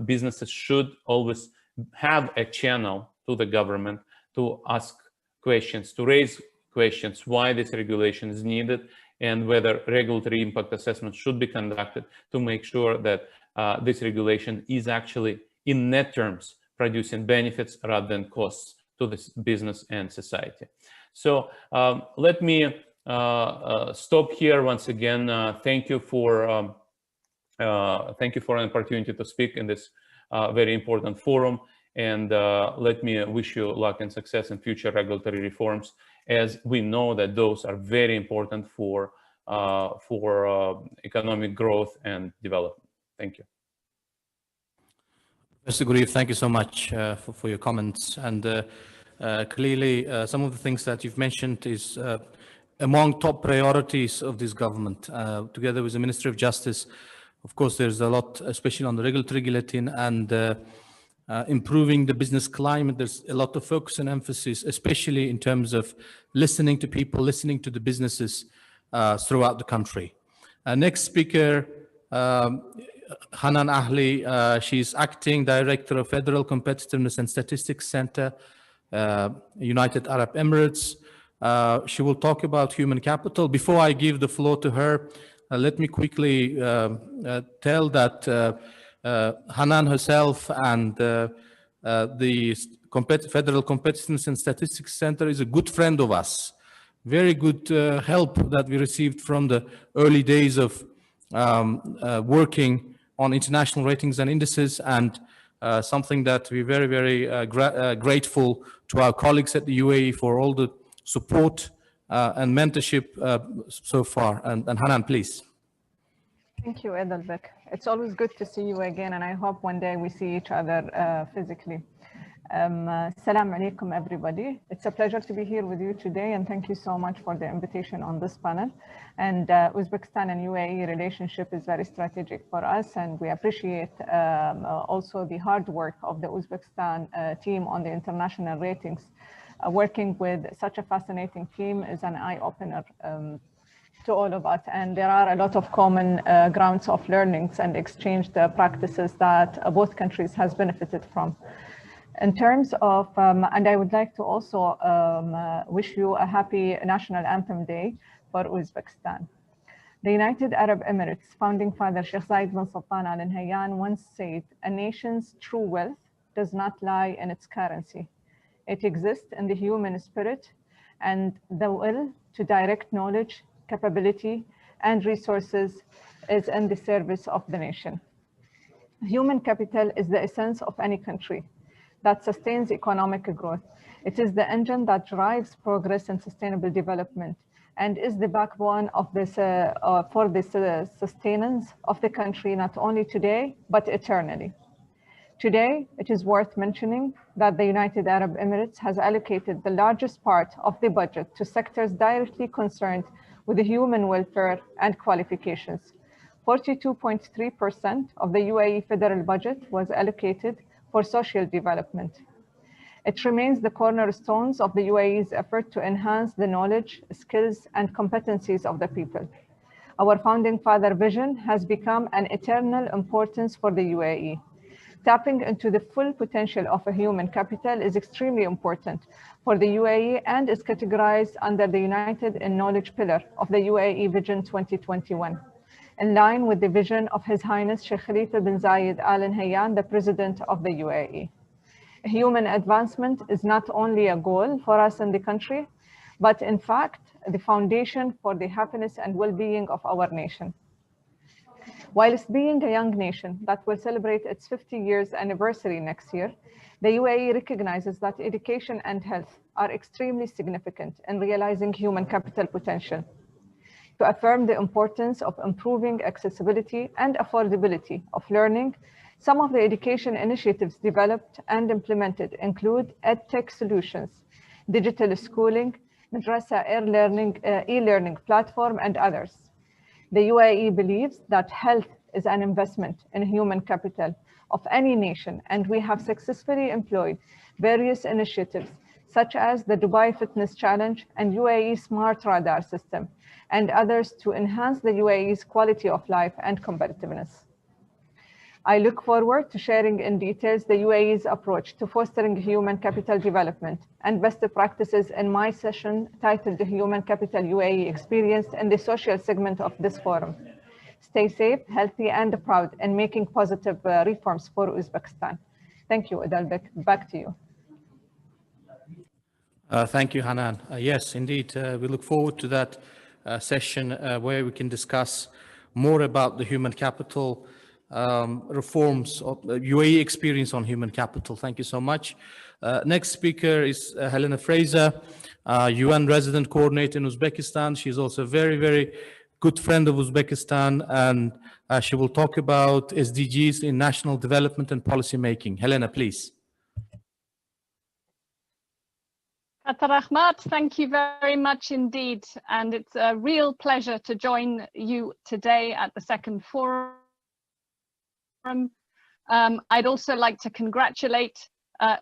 businesses should always have a channel to the government to ask questions, to raise questions why this regulation is needed and whether regulatory impact assessments should be conducted to make sure that this regulation is actually in net terms producing benefits rather than costs to this business and society. So let me stop here once again. Thank you for an opportunity to speak in this very important forum, and let me wish you luck and success in future regulatory reforms, as we know that those are very important for economic growth and development. Thank you. Mr. Guriev, thank you so much for your comments. And clearly, some of the things that you've mentioned is among top priorities of this government. Together with the Ministry of Justice, of course, there's a lot, especially on the regulating and improving the business climate. There's a lot of focus and emphasis, especially in terms of listening to people, listening to the businesses throughout the country. Next speaker, Hanan Ahli, she's Acting Director of Federal Competitiveness and Statistics Center, United Arab Emirates. She will talk about human capital. Before I give the floor to her, let me quickly tell that Hanan herself and the Federal Competitiveness and Statistics Center is a good friend of us. Very good help that we received from the early days of working on international ratings and indices, and something that we're very, very grateful to our colleagues at the UAE for all the support and mentorship so far. And Hanan, please. Thank you, Edelbek. It's always good to see you again, and I hope one day we see each other physically. Salam alaikum, everybody. It's a pleasure to be here with you today, and thank you so much for the invitation on this panel. And Uzbekistan and UAE relationship is very strategic for us, and we appreciate also the hard work of the Uzbekistan team on the international ratings. Working with such a fascinating team is an eye-opener to all of us, and there are a lot of common grounds of learnings and exchanged practices that both countries has benefited from. In terms of, and I would like to also wish you a happy National Anthem Day for Uzbekistan. The United Arab Emirates founding father Sheikh Zayed bin Sultan Al Nahyan once said, "A nation's true wealth does not lie in its currency. It exists in the human spirit and the will to direct knowledge, capability, and resources is in the service of the nation." Human capital is the essence of any country that sustains economic growth. It is the engine that drives progress and sustainable development, and is the backbone of this for the sustenance of the country, not only today, but eternally. Today, it is worth mentioning that the United Arab Emirates has allocated the largest part of the budget to sectors directly concerned with the human welfare and qualifications. 42.3% of the UAE federal budget was allocated for social development. It remains the cornerstones of the UAE's effort to enhance the knowledge, skills, and competencies of the people. Our founding father vision has become an eternal importance for the UAE. Tapping into the full potential of a human capital is extremely important for the UAE and is categorized under the United in Knowledge pillar of the UAE Vision 2021. In line with the vision of His Highness Sheikh Khalifa bin Zayed Al Nahyan, the President of the UAE. Human advancement is not only a goal for us in the country, but in fact, the foundation for the happiness and well-being of our nation. Whilst being a young nation that will celebrate its 50 years anniversary next year, the UAE recognizes that education and health are extremely significant in realizing human capital potential. To affirm the importance of improving accessibility and affordability of learning, some of the education initiatives developed and implemented include EdTech solutions, digital schooling, madrasa e-learning platform, and others. The UAE believes that health is an investment in human capital of any nation, and we have successfully employed various initiatives such as the Dubai Fitness Challenge and UAE Smart Radar System, and others to enhance the UAE's quality of life and competitiveness. I look forward to sharing in details the UAE's approach to fostering human capital development and best practices in my session titled The Human Capital UAE Experience in the Social segment of this forum. Stay safe, healthy, and proud in making positive reforms for Uzbekistan. Thank you, Adalbek. Back to you. Thank you, Hanan. Yes, indeed. We look forward to that session where we can discuss more about the human capital reforms of the UAE experience on human capital. Thank you so much. Next speaker is Helena Fraser, UN resident coordinator in Uzbekistan. She's also a very, very good friend of Uzbekistan, and she will talk about SDGs in national development and policy making. Helena, please. Rahmat, thank you very much indeed. And it's a real pleasure to join you today at the second forum. I'd also like to congratulate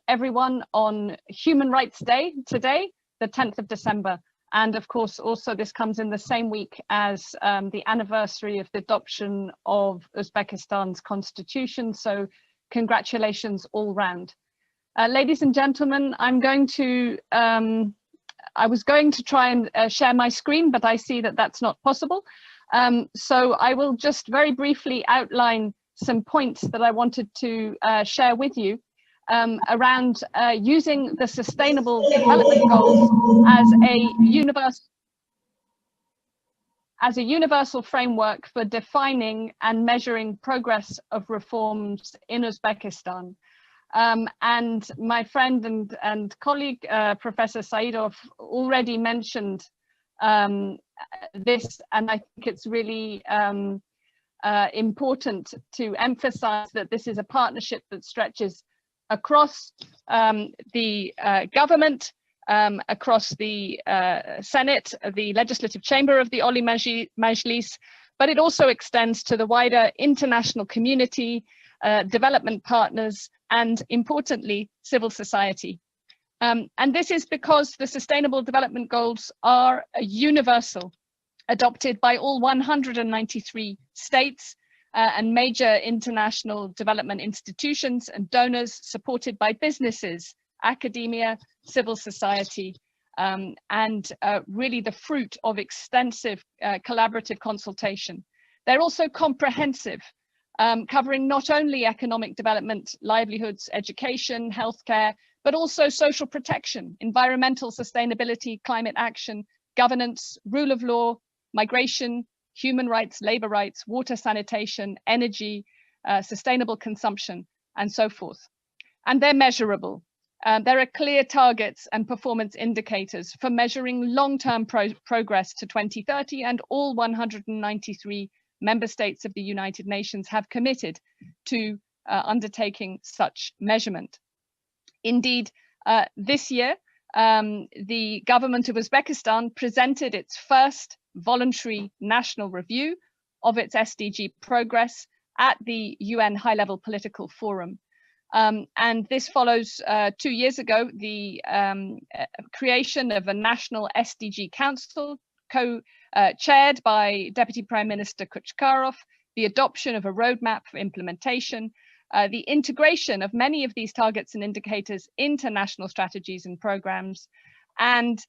everyone on Human Rights Day today, the 10th of December. And of course, also this comes in the same week as the anniversary of the adoption of Uzbekistan's constitution. So congratulations all round. Ladies and gentlemen, I was going to try and share my screen, but I see that that's not possible. So I will just very briefly outline some points that I wanted to share with you around using the Sustainable Development Goals as a universal framework for defining and measuring progress of reforms in Uzbekistan. And my friend and colleague, Professor Saidov, already mentioned this, and I think it's really important to emphasize that this is a partnership that stretches across the government, across the Senate, the legislative chamber of the Oli Majlis, but it also extends to the wider international community, development partners, and importantly, civil society. And this is because the Sustainable Development Goals are universal, adopted by all 193 states and major international development institutions and donors, supported by businesses, academia, civil society, and really the fruit of extensive collaborative consultation. They're also comprehensive, covering not only economic development, livelihoods, education, healthcare, but also social protection, environmental sustainability, climate action, governance, rule of law, migration, human rights, labor rights, water sanitation, energy, sustainable consumption, and so forth. And they're measurable. There are clear targets and performance indicators for measuring long-term progress to 2030, and all 193 member states of the United Nations have committed to undertaking such measurement. Indeed, this year, the government of Uzbekistan presented its first voluntary national review of its SDG progress at the UN High-Level Political Forum. And this follows 2 years ago, the creation of a National SDG Council chaired by Deputy Prime Minister Xalqaro, the adoption of a roadmap for implementation, the integration of many of these targets and indicators into national strategies and programs, and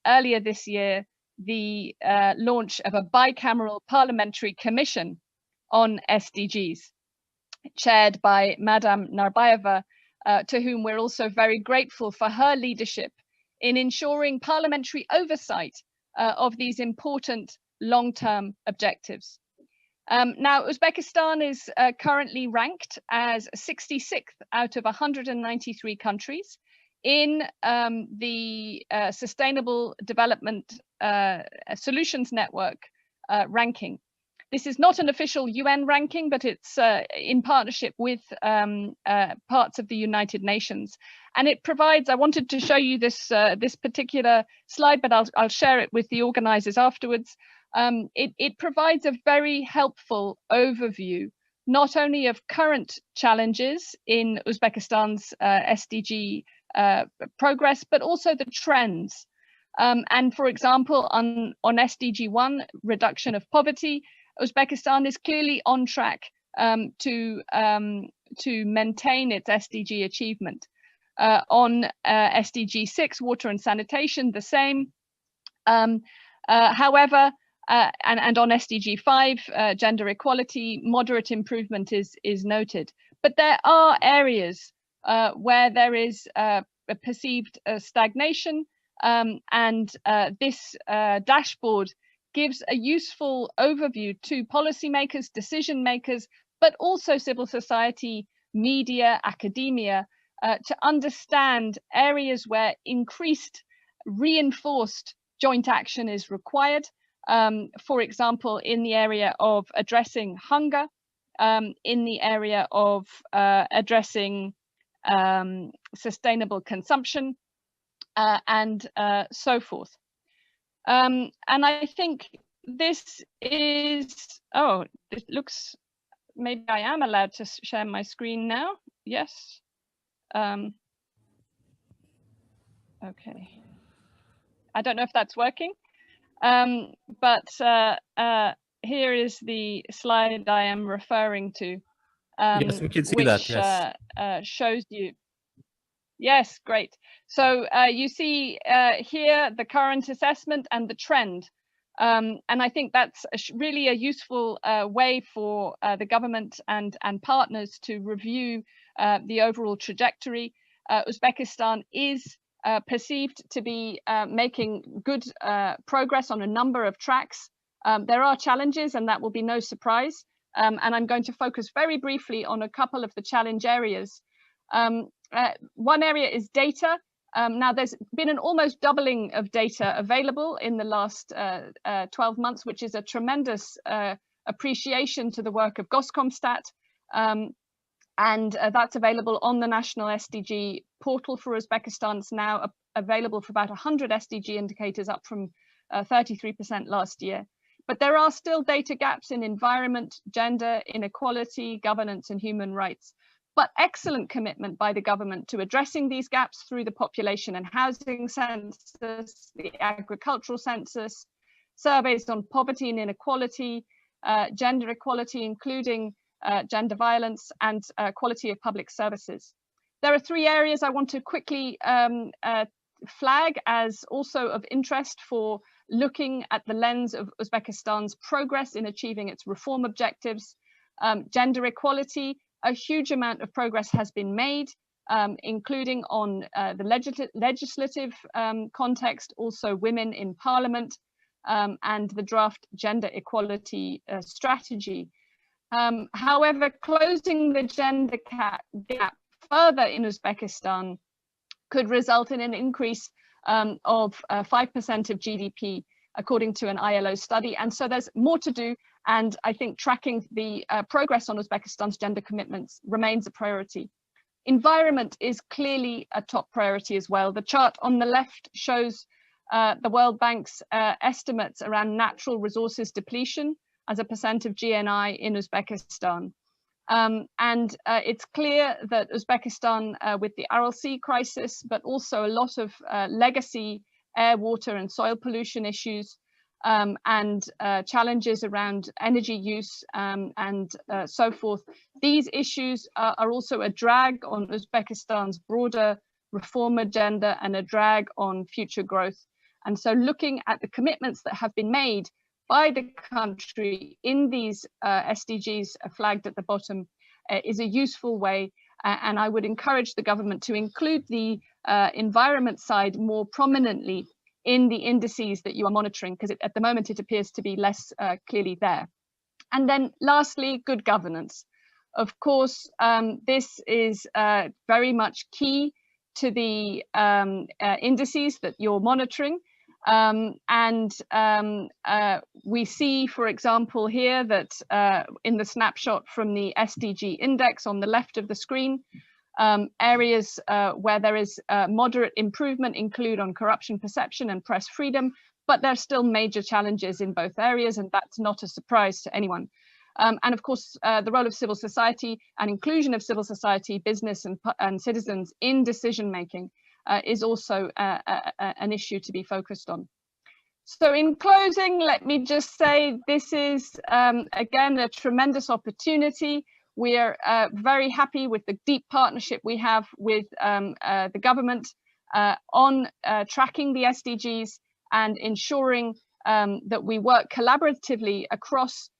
earlier this year, the launch of a bicameral parliamentary commission on SDGs, chaired by Madame Narbayeva, to whom we're also very grateful for her leadership in ensuring parliamentary oversight of these important long-term objectives. Now, Uzbekistan is currently ranked as 66th out of 193 countries in the Sustainable Development Solutions Network ranking. This is not an official UN ranking, but it's in partnership with parts of the United Nations. And it provides, I wanted to show you this, this particular slide, but I'll share it with the organizers afterwards. It provides a very helpful overview, not only of current challenges in Uzbekistan's SDG progress, but also the trends. And for example, on SDG 1, reduction of poverty, Uzbekistan is clearly on track to maintain its SDG achievement. On SDG 6, water and sanitation, the same. However, and on SDG 5, gender equality, moderate improvement is noted. But there are areas where there is a perceived stagnation, and this dashboard gives a useful overview to policymakers, decision makers, but also civil society, media, academia, to understand areas where increased, reinforced joint action is required. For example, in the area of addressing hunger, in the area of addressing sustainable consumption, and so forth. And I think this is, oh, it looks, maybe I am allowed to share my screen now. Yes. Okay. I don't know if that's working, but here is the slide I am referring to. Yes, we can see that, yes. Shows you. Yes, great. So you see here the current assessment and the trend. And I think that's really a useful way for the government and partners to review the overall trajectory. Uzbekistan is perceived to be making good progress on a number of tracks. There are challenges, and that will be no surprise. And I'm going to focus very briefly on a couple of the challenge areas. One area is data. Now, there's been an almost doubling of data available in the last 12 months, which is a tremendous appreciation to the work of Goskomstat. And that's available on the National SDG portal for Uzbekistan. It's now available for about 100 SDG indicators, up from 33% last year. But there are still data gaps in environment, gender, inequality, governance, and human rights. But excellent commitment by the government to addressing these gaps through the population and housing census, the agricultural census, surveys on poverty and inequality, gender equality, including gender violence, and quality of public services. There are three areas I want to quickly flag as also of interest for looking at the lens of Uzbekistan's progress in achieving its reform objectives. Gender equality, a huge amount of progress has been made, including on the legislative context, also women in parliament, and the draft gender equality strategy. However, closing the gender gap further in Uzbekistan could result in an increase of 5% of GDP, according to an ILO study. And so there's more to do. And I think tracking the progress on Uzbekistan's gender commitments remains a priority. Environment is clearly a top priority as well. The chart on the left shows the World Bank's estimates around natural resources depletion as a percent of GNI in Uzbekistan. And it's clear that Uzbekistan, with the Aral Sea crisis, but also a lot of legacy air, water, and soil pollution issues, and challenges around energy use and so forth. These issues are also a drag on Uzbekistan's broader reform agenda and a drag on future growth. And so looking at the commitments that have been made by the country in these SDGs flagged at the bottom is a useful way. And I would encourage the government to include the environment side more prominently in the indices that you are monitoring, because at the moment it appears to be less clearly there. And then lastly, good governance. Of course, this is very much key to the indices that you're monitoring. We see, for example, here that in the snapshot from the SDG index on the left of the screen, areas where there is moderate improvement include on corruption perception and press freedom, but there are still major challenges in both areas, and that's not a surprise to anyone. And of course, the role of civil society and inclusion of civil society, business and citizens in decision making is also an issue to be focused on. So in closing, let me just say this is, again, a tremendous opportunity. We are very happy with the deep partnership we have with the government on tracking the SDGs and ensuring that we work collaboratively across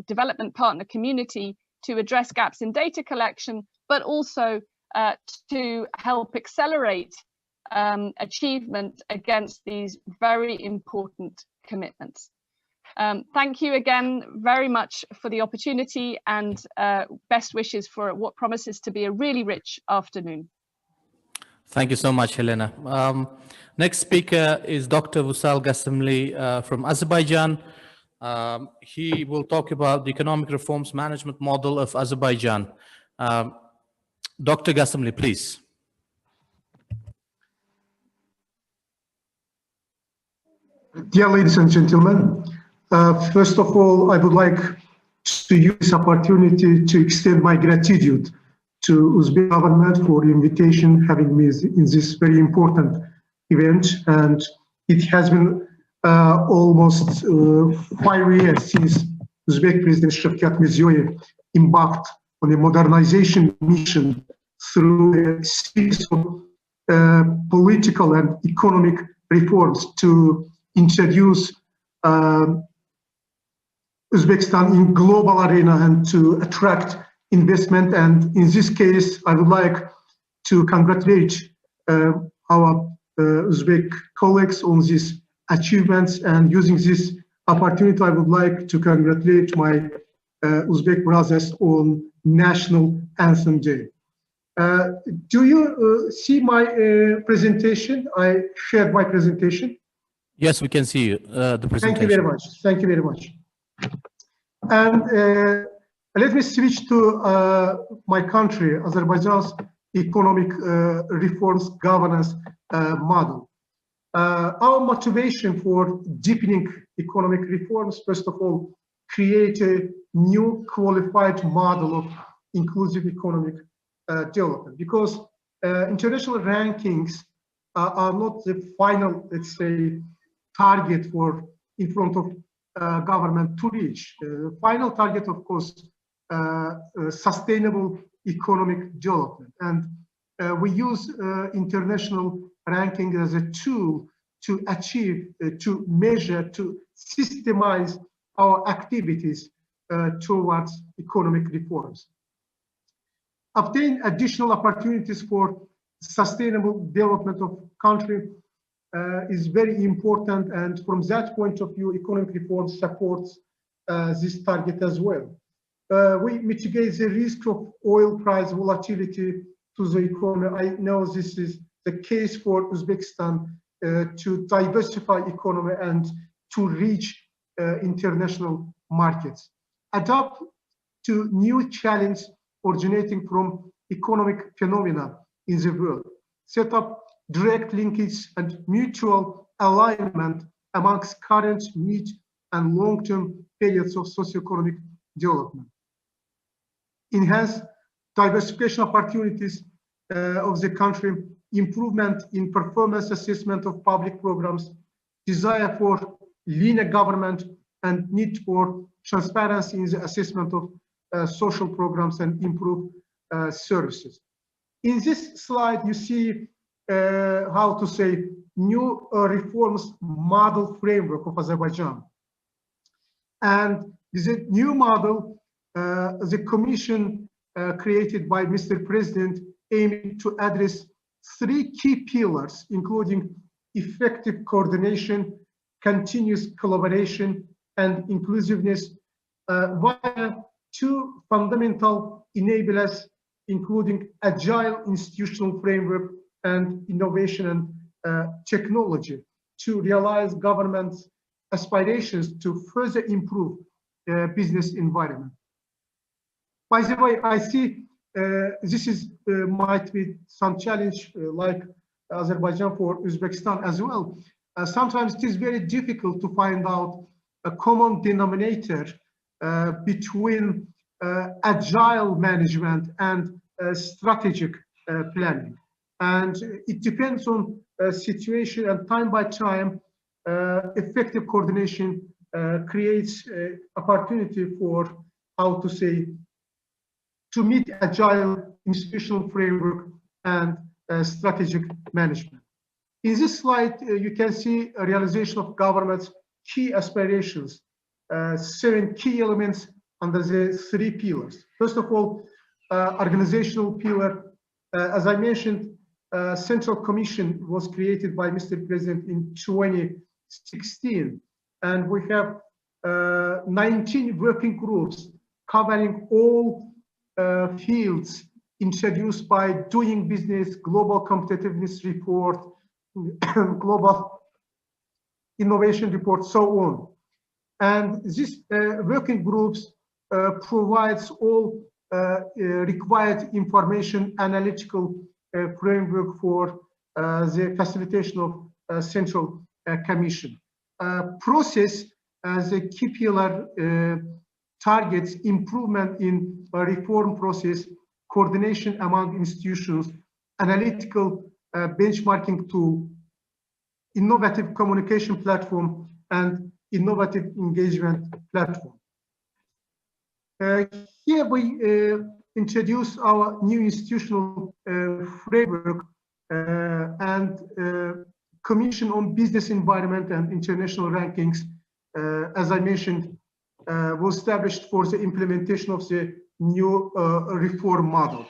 development partner community to address gaps in data collection, but also to help accelerate achievement against these very important commitments. Thank you again very much for the opportunity, and best wishes for what promises to be a really rich afternoon. Thank you so much, Helena. Next speaker is Dr. Vusal Gasimli from Azerbaijan. He will talk about the economic reforms management model of Azerbaijan. Dr. Gasimli, please. Dear ladies and gentlemen, first of all, I would like to use this opportunity to extend my gratitude to Uzbek government for the invitation having me in this very important event. And it has been almost 5 years since Uzbek President Shavkat Mirziyoyev embarked on a modernization mission through a series of political and economic reforms to introduce Uzbekistan in global arena and to attract investment. And in this case, I would like to congratulate our Uzbek colleagues on these achievements. And using this opportunity, I would like to congratulate my Uzbek brothers on National Anthem Day. Do you see my presentation? I shared my presentation. Yes, we can see you, the presentation. Thank you very much. Thank you very much. And let me switch to my country, Azerbaijan's economic reforms governance model. Our motivation for deepening economic reforms, first of all, create a new qualified model of inclusive economic development, because international rankings are not the final, let's say, target for in front of government to reach. The final target, of course, sustainable economic development. And we use international ranking as a tool to achieve, to measure, to systemize our activities towards economic reforms. Obtain additional opportunities for sustainable development of country is very important, and from that point of view, economic reform supports this target as well. We mitigate the risk of oil price volatility to the economy. I know this is the case for Uzbekistan to diversify economy and to reach international markets. Adapt to new challenges originating from economic phenomena in the world. Set up direct linkage and mutual alignment amongst current, mid, and long-term periods of socioeconomic development. Enhance diversification opportunities of the country, improvement in performance assessment of public programs, desire for leaner government, and need for transparency in the assessment of social programs and improve services. In this slide, you see how to say new reforms model framework of Azerbaijan. And this is a new model, the commission created by Mr. President, aiming to address 3 key pillars, including effective coordination, continuous collaboration, and inclusiveness via 2 fundamental enablers, including agile institutional framework and innovation and technology, to realize government's aspirations to further improve business environment. By the way, I see this is might be some challenge like Azerbaijan for Uzbekistan as well. Sometimes it is very difficult to find out a common denominator between agile management and strategic planning. And it depends on situation, and time by time, effective coordination creates opportunity for, how to say, to meet agile institutional framework and strategic management. In this slide, you can see a realization of government's key aspirations, 7 key elements under the 3 pillars. First of all, organizational pillar. As I mentioned, Central Commission was created by Mr. President in 2016, and we have 19 working groups covering all fields introduced by Doing Business, Global Competitiveness Report, Global Innovation Report, so on. And these working groups provides all required information analytical framework for the facilitation of Central Commission. Process as a key pillar targets improvement in reform process, coordination among institutions, analytical benchmarking tool, innovative communication platform, and innovative engagement platform. Here we introduce our new institutional framework and Commission on Business Environment and International Rankings, as I mentioned, was established for the implementation of the new reform model.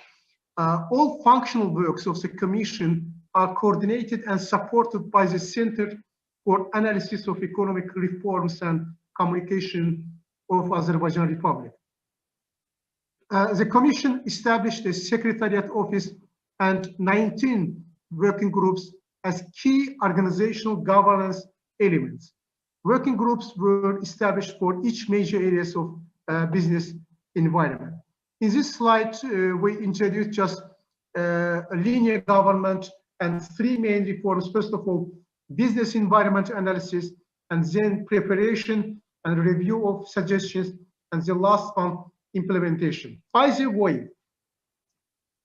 All functional works of the Commission are coordinated and supported by the Center for Analysis of Economic Reforms and Communication of Azerbaijan Republic. The Commission established a Secretariat Office and 19 working groups as key organizational governance elements. Working groups were established for each major areas of business environment. In this slide, we introduced just a linear government and 3 main reforms. First of all, business environment analysis, and then preparation and review of suggestions, and the last one, implementation. By the way,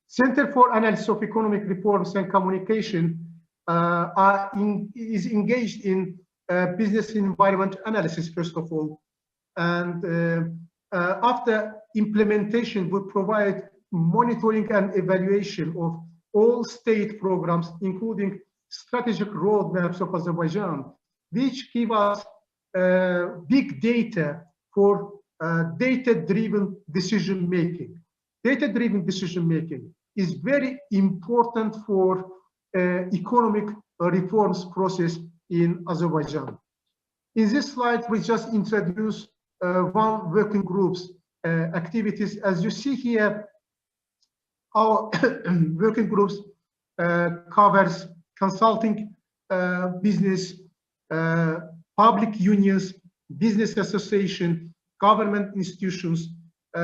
Center for Analysis of Economic Reforms and Communication is engaged in business environment analysis, first of all, and after implementation, we provide monitoring and evaluation of all state programs, including strategic roadmaps of Azerbaijan, which give us big data for data-driven decision-making. Data-driven decision-making is very important for economic reforms process in Azerbaijan. In this slide, we just introduce one working group's activities. As you see here, our working groups covers consulting business, public unions, business association, government institutions,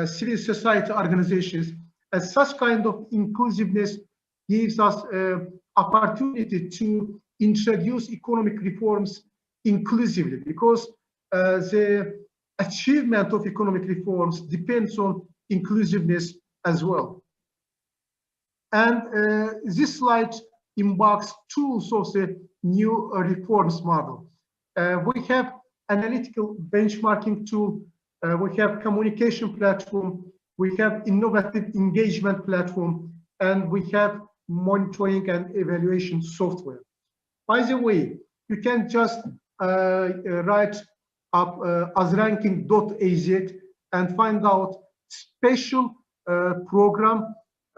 civil society organizations. And such kind of inclusiveness gives us opportunity to introduce economic reforms inclusively, because the achievement of economic reforms depends on inclusiveness as well. And this slide embarks tools of the new reforms model. We have analytical benchmarking tool, we have communication platform, we have innovative engagement platform, and we have monitoring and evaluation software. By the way, you can just write up azranking.az and find out special program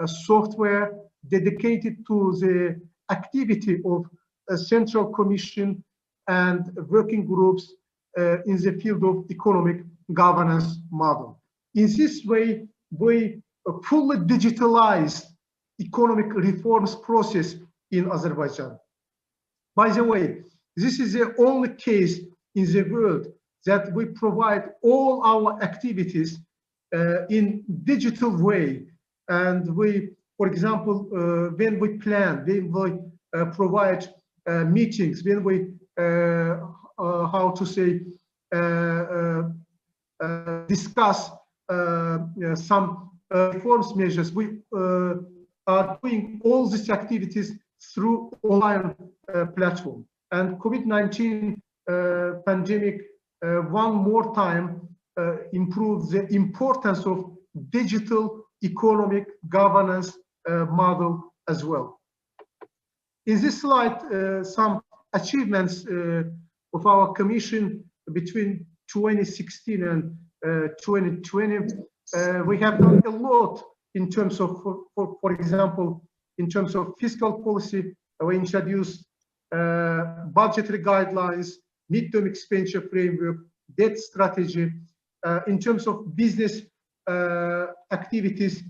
software dedicated to the activity of a Central Commission and working groups in the field of economic governance model. In this way, we fully digitalized economic reforms process in Azerbaijan. By the way, this is the only case in the world that we provide all our activities in digital way. And we, for example, when we plan, when we provide meetings, when we, how to say, discuss some reforms measures, we are doing all these activities through online platform. And COVID-19 pandemic one more time improves the importance of digital economic governance model as well. In this slide, some achievements of our commission between 2016 and 2020. We have done a lot in terms of, for example, in terms of fiscal policy. We introduced budgetary guidelines, midterm expenditure framework, debt strategy. In terms of business activities,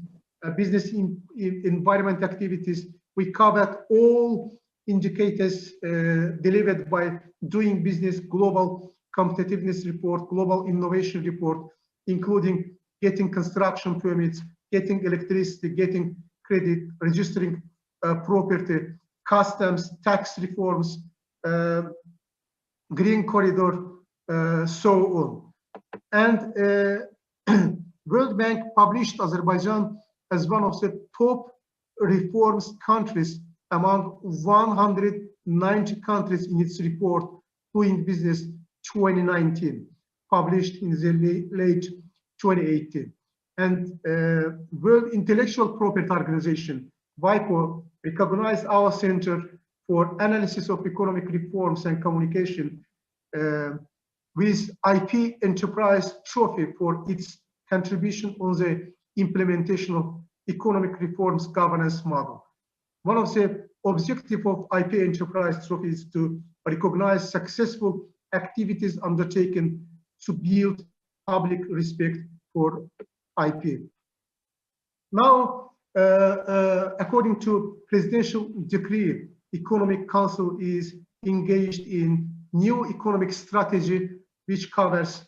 business environment activities, we covered all indicators delivered by Doing Business Global Competitiveness Report, Global Innovation Report, including getting construction permits, getting electricity, getting credit, registering property, customs, tax reforms, green corridor, so on. And World Bank published Azerbaijan as one of the top reforms countries among 190 countries in its report Doing Business 2019, published in the late 2018. And World Intellectual Property Organization, WIPO, recognized our Center for Analysis of Economic Reforms and Communication with IP Enterprise Trophy for its contribution on the implementation of economic reforms governance model. One of the objectives of IP Enterprise Trophy is to recognize successful activities undertaken to build public respect for IP. Now, according to presidential decree, Economic Council is engaged in new economic strategy, which covers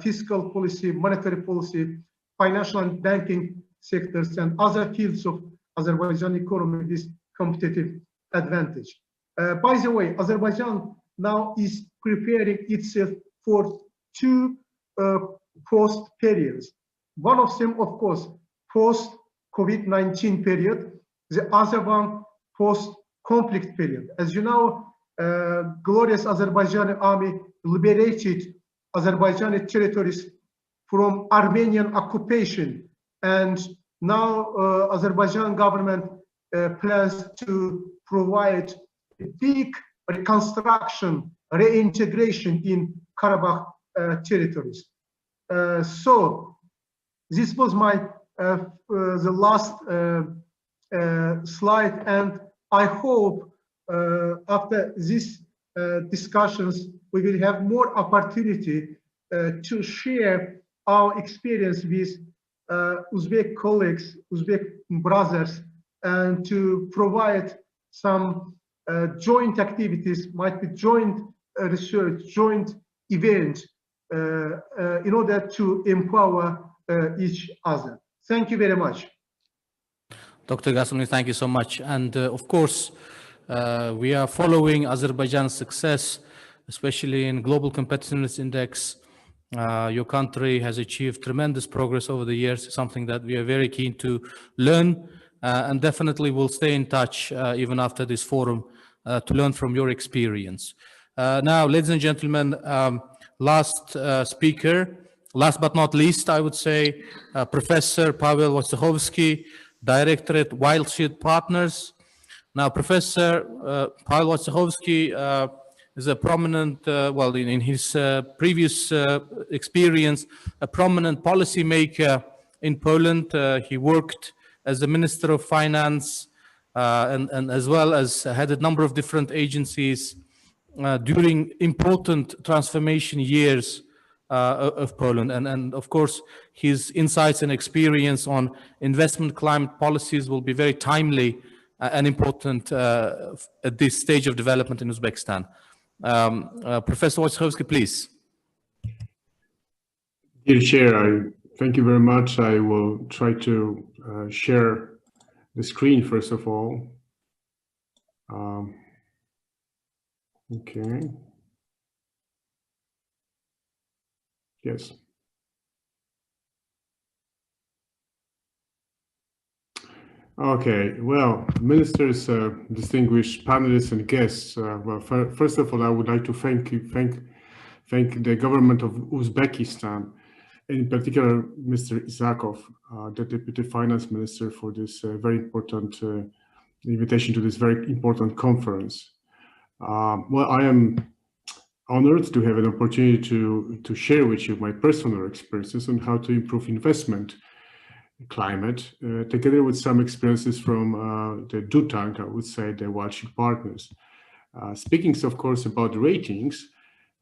fiscal policy, monetary policy, financial and banking sectors, and other fields of Azerbaijan economy with competitive advantage. By the way, Azerbaijan now is preparing itself for two post periods. One of them, of course, post-COVID-19 period, the other one post-conflict period. As you know, glorious Azerbaijani army liberated Azerbaijani territories from Armenian occupation, and now Azerbaijan government plans to provide a big reconstruction, reintegration in Karabakh territories. So this was my the last slide, and I hope after these discussions we will have more opportunity to share our experience with Uzbek colleagues, Uzbek brothers, and to provide some joint activities, might be joint research, joint events in order to empower each other. Thank you very much. Dr. Gasimli, thank you so much. And of course, we are following Azerbaijan's success, especially in Global Competitiveness Index. Your country has achieved tremendous progress over the years, something that we are very keen to learn, and definitely will stay in touch even after this forum to learn from your experience. Now, ladies and gentlemen, last speaker, last but not least, I would say, Professor Pavel Wojciechowski, Director at Wildsheet Partners. Now, Professor Pavel Wojciechowski is a prominent, well, in his previous experience, a prominent policymaker in Poland. He worked as the Minister of Finance and as well as had a number of different agencies during important transformation years of Poland. And of course, his insights and experience on investment climate policies will be very timely and important at this stage of development in Uzbekistan. Professor Wojciechowski, please. Dear Chair, thank you very much. I will try to share the screen first of all. Okay. Yes. Okay, well, ministers, distinguished panelists and guests. Well, first of all, I would like to thank the government of Uzbekistan, in particular, Mr. Isakov, the Deputy Finance Minister, for this very important invitation to this very important conference. Well, I am honored to have an opportunity to share with you my personal experiences on how to improve investment climate, together with some experiences from the Dutang, I would say, the Walshik partners. Speaking, of course, about ratings,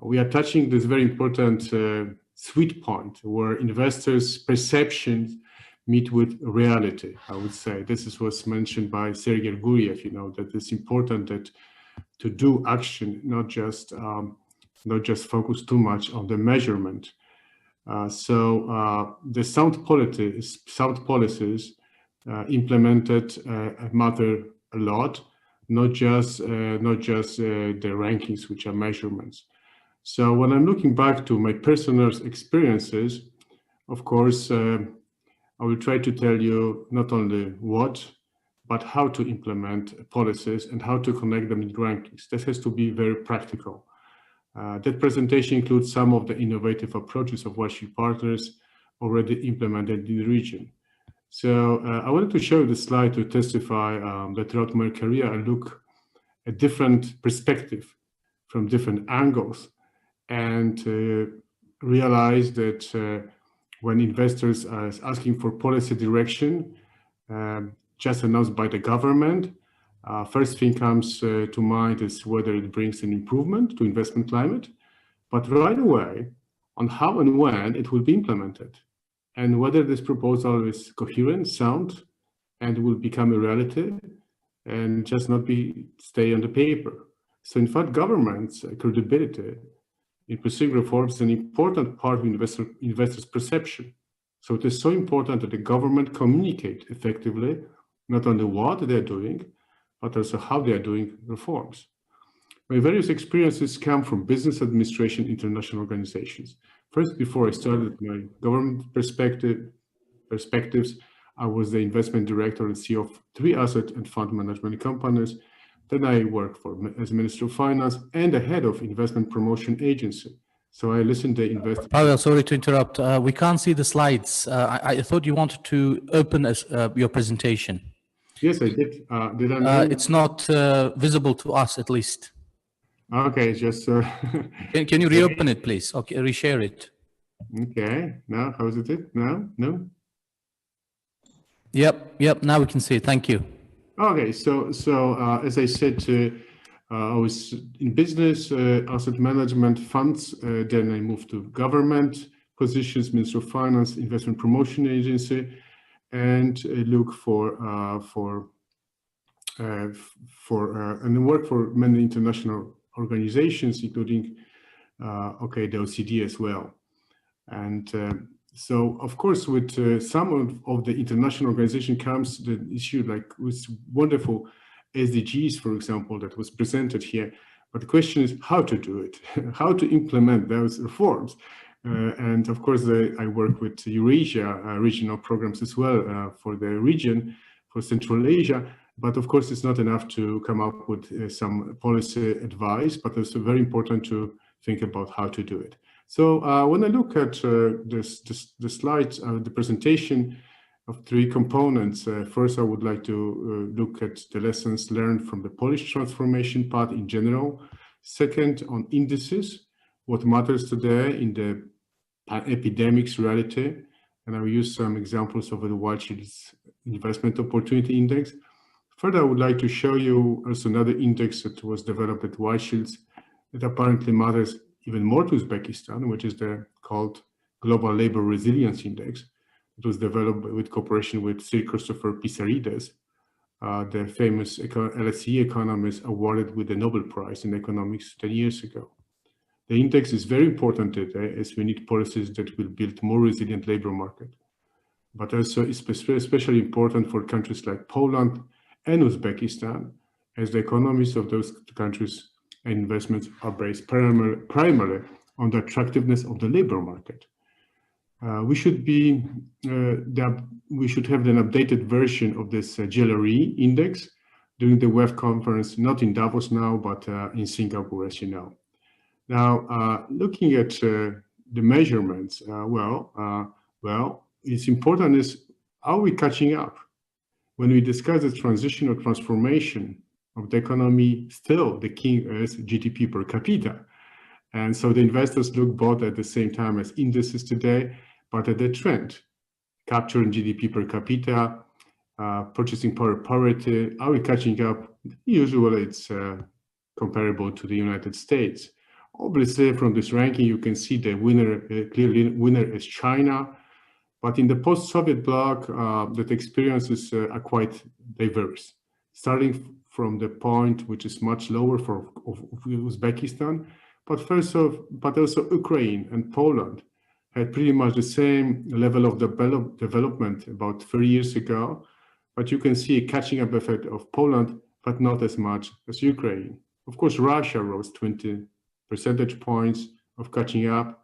we are touching this very important sweet point where investors' perceptions meet with reality, I would say. This was mentioned by Sergei Guriev, that it's important that to do action, not just focus too much on the measurement. So the sound policies implemented matter a lot, not just the rankings, which are measurements. So when I'm looking back to my personal experiences, of course, I will try to tell you not only what, but how to implement policies and how to connect them in rankings. This has to be very practical. That presentation includes some of the innovative approaches of Walshik partners already implemented in the region. So I wanted to show this slide to testify that throughout my career, I look at different perspectives from different angles and realize that when investors are asking for policy direction, just announced by the government, first thing comes to mind is whether it brings an improvement to investment climate, but right away on how and when it will be implemented, and whether this proposal is coherent, sound, and will become a reality, and just not stay on the paper. So in fact, government's credibility in pursuing reforms is an important part of investors' perception. So it is so important that the government communicate effectively, not only what they're doing, but also how they are doing reforms. My various experiences come from business administration, international organizations. First, before I started my government perspectives, I was the investment director and CEO of 3 asset and fund management companies. Then I worked as Minister of Finance and the head of investment promotion agency. So I listened to investors. Pavel, sorry to interrupt. We can't see the slides. I thought you wanted to open your presentation. Yes, I did. Did I? It's not visible to us, at least. Okay, just. Can you reopen it, please? Okay, reshare it. Okay. Now, how is it? Now, no. Yep. Now we can see it. Thank you. Okay, so as I said, I was in business, asset management, funds. Then I moved to government positions, Minister of Finance, investment promotion agency, and look and work for many international organizations, including the OECD as well. And so, of course, with some of the international organization comes the issue like with wonderful SDGs, for example, that was presented here. But the question is how to do it, how to implement those reforms. And of course, I work with Eurasia regional programs as well for the region, for Central Asia. But of course, it's not enough to come up with some policy advice, but it's very important to think about how to do it. So when I look at the slides, the presentation of 3 components, first I would like to look at the lessons learned from the Polish transformation part in general. Second, on indices, what matters today in the epidemics reality, and I will use some examples of the Walshik's investment opportunity index. Further, I would like to show you also another index that was developed at Walshik's that apparently matters even more to Uzbekistan, which is called Global Labor Resilience Index. It was developed with cooperation with Sir Christopher Pissarides, the famous LSE economist awarded with the Nobel Prize in economics 10 years ago. The index is very important today as we need policies that will build more resilient labor market, but also it's especially important for countries like Poland and Uzbekistan, as the economies of those countries and investments are based primarily on the attractiveness of the labor market. We should have an updated version of this GLRE index during the WEF conference, not in Davos now, but in Singapore, as you know. Now, looking at the measurements, it's important is, are we catching up? When we discuss the transition or transformation of the economy, still the king is GDP per capita. And so the investors look both at the same time as indices today, but at the trend, capturing GDP per capita, purchasing power parity. Are we catching up? Usually it's comparable to the United States. Obviously, from this ranking, you can see the winner, clearly winner is China. But in the post-Soviet bloc, the experiences are quite diverse, starting from the point which is much lower of Uzbekistan, but also Ukraine and Poland had pretty much the same level of development about 30 years ago. But you can see a catching up effect of Poland, but not as much as Ukraine. Of course, Russia rose 20 percentage points of catching up,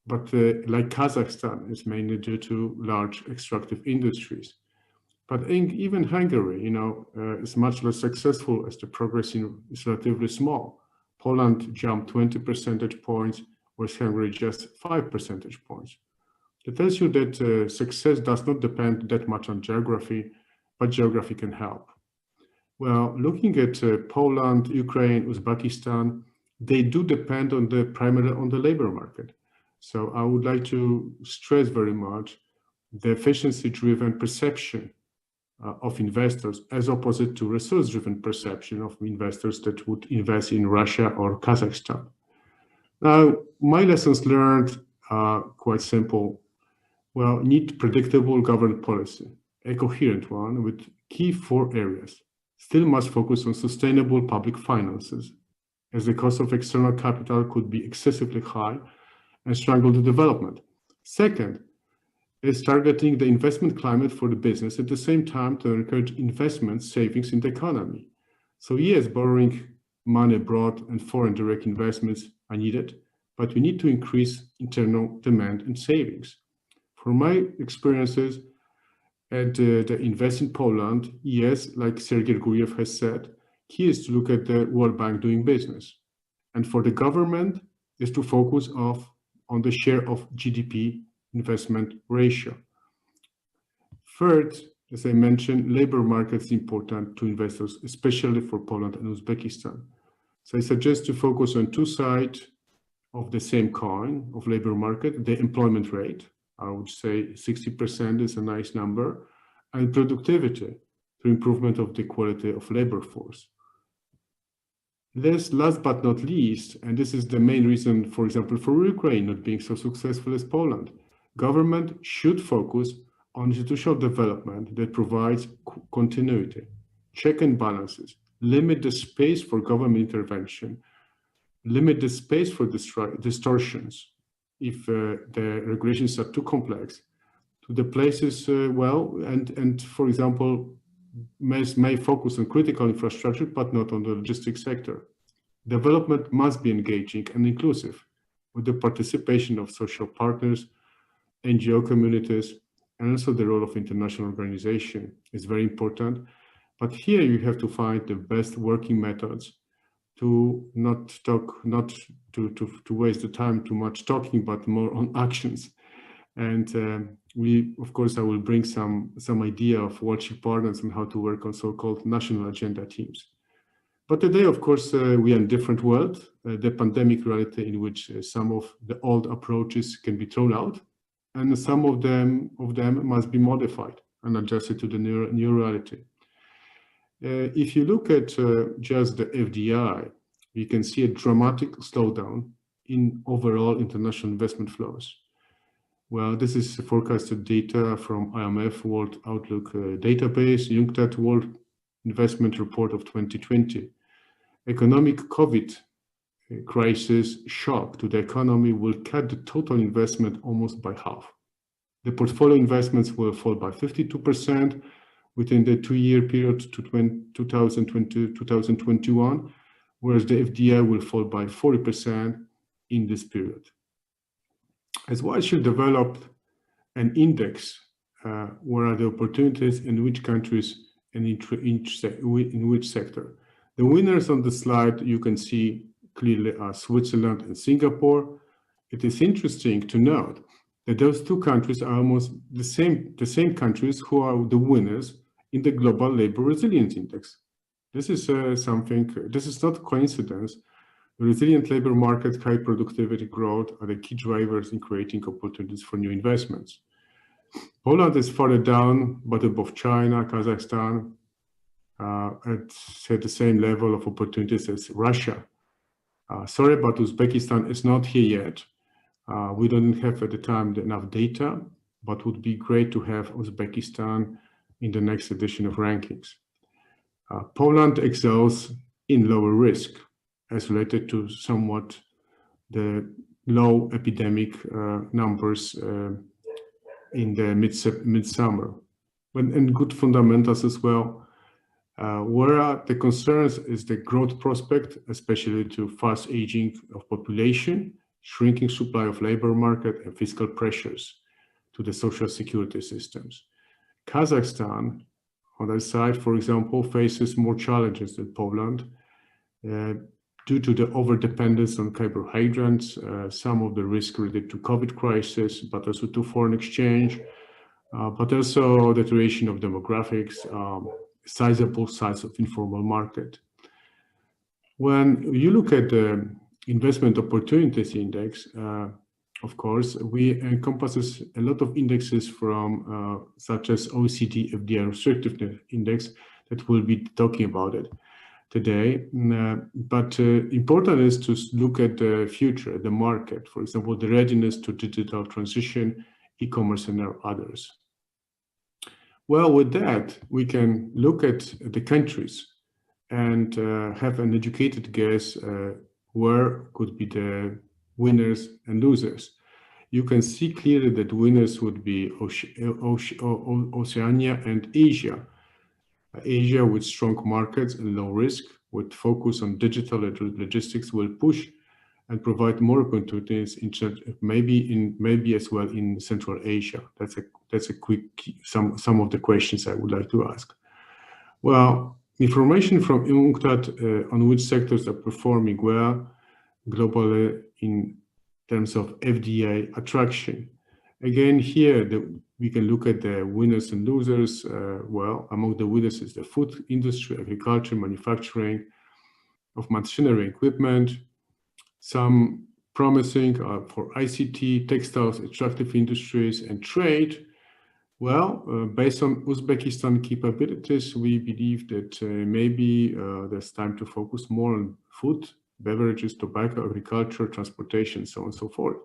but like Kazakhstan, is mainly due to large extractive industries. But even Hungary, is much less successful as the progress is relatively small. Poland jumped 20 percentage points, whereas Hungary just 5 percentage points. It tells you that success does not depend that much on geography, but geography can help. Well, looking at Poland, Ukraine, Uzbekistan, they do depend primarily on the labor market. So I would like to stress very much the efficiency-driven perception of investors as opposite to resource-driven perception of investors that would invest in Russia or Kazakhstan. Now, my lessons learned are quite simple. Well, need predictable government policy, a coherent one with key 4 areas. Still must focus on sustainable public finances, as the cost of external capital could be excessively high and strangle the development. Second, is targeting the investment climate for the business at the same time to encourage investment savings in the economy. So yes, borrowing money abroad and foreign direct investments are needed, but we need to increase internal demand and savings. From my experiences at the Invest in Poland, yes, like Sergei Guriev has said, key is to look at the World Bank doing business. And for the government is to focus on the share of GDP investment ratio. Third, as I mentioned, labor market is important to investors, especially for Poland and Uzbekistan. So I suggest to focus on 2 sides of the same coin of labor market, the employment rate. I would say 60% is a nice number, and productivity through improvement of the quality of labor force. Last but not least, and this is the main reason, for example, for Ukraine not being so successful as Poland, government should focus on institutional development that provides continuity, check and balances, limit the space for government intervention, limit the space for distortions if the regulations are too complex, to the places, and for example, may focus on critical infrastructure, but not on the logistics sector. Development must be engaging and inclusive with the participation of social partners, NGO communities, and also the role of international organization is very important. But here you have to find the best working methods to not to waste the time too much talking, but more on actions. And of course, I will bring some idea of worship partners and how to work on so-called national agenda teams. But today, of course, we are in a different world, the pandemic reality in which some of the old approaches can be thrown out, and some of them must be modified and adjusted to the new reality. If you look at just the FDI, you can see a dramatic slowdown in overall international investment flows. Well, this is forecasted data from IMF World Outlook database, UNCTAD World Investment Report of 2020. Economic COVID crisis shock to the economy will cut the total investment almost by half. The portfolio investments will fall by 52% within the 2-year period to 2020-2021, whereas the FDI will fall by 40% in this period. As widely developed an index. Where are the opportunities in which countries and in which sector? The winners on the slide you can see clearly are Switzerland and Singapore. It is interesting to note that those two countries are almost the same countries who are the winners in the Global Labor Resilience Index. This is this is not coincidence. The resilient labor market, high productivity growth are the key drivers in creating opportunities for new investments. Poland is further down, but above China, Kazakhstan, at the same level of opportunities as Russia. Sorry, but Uzbekistan is not here yet. We don't have at the time enough data, but would be great to have Uzbekistan in the next edition of rankings. Poland excels in lower risk, as related to somewhat the low epidemic numbers in the midsummer, and good fundamentals as well. Where are the concerns is the growth prospect, especially to fast aging of population, shrinking supply of labor market, and fiscal pressures to the social security systems. Kazakhstan, on that side, for example, faces more challenges than Poland due to the over-dependence on carbohydrates, some of the risk related to COVID crisis, but also to foreign exchange, but also the deterioration of demographics, sizable size of informal market. When you look at the investment opportunities index, of course, we encompasses a lot of indexes from such as OECD FDI restrictiveness index that we'll be talking about it today. But important is to look at the future, the market, for example, the readiness to digital transition, e-commerce, and others. Well, with that, we can look at the countries and have an educated guess where could be the winners and losers. You can see clearly that winners would be Oceania and Asia. Asia with strong markets and low risk, with focus on digital logistics, will push and provide more opportunities in maybe as well in Central Asia. That's a quick some of the questions I would like to ask. Well, information from UNCTAD on which sectors are performing well globally in terms of FDI attraction. Again, here we can look at the winners and losers. Well, among the winners is the food industry, agriculture, manufacturing of machinery equipment. Some promising for ICT, textiles, extractive industries, and trade. Well, based on Uzbekistan capabilities, we believe that maybe there's time to focus more on food, beverages, tobacco, agriculture, transportation, so on and so forth.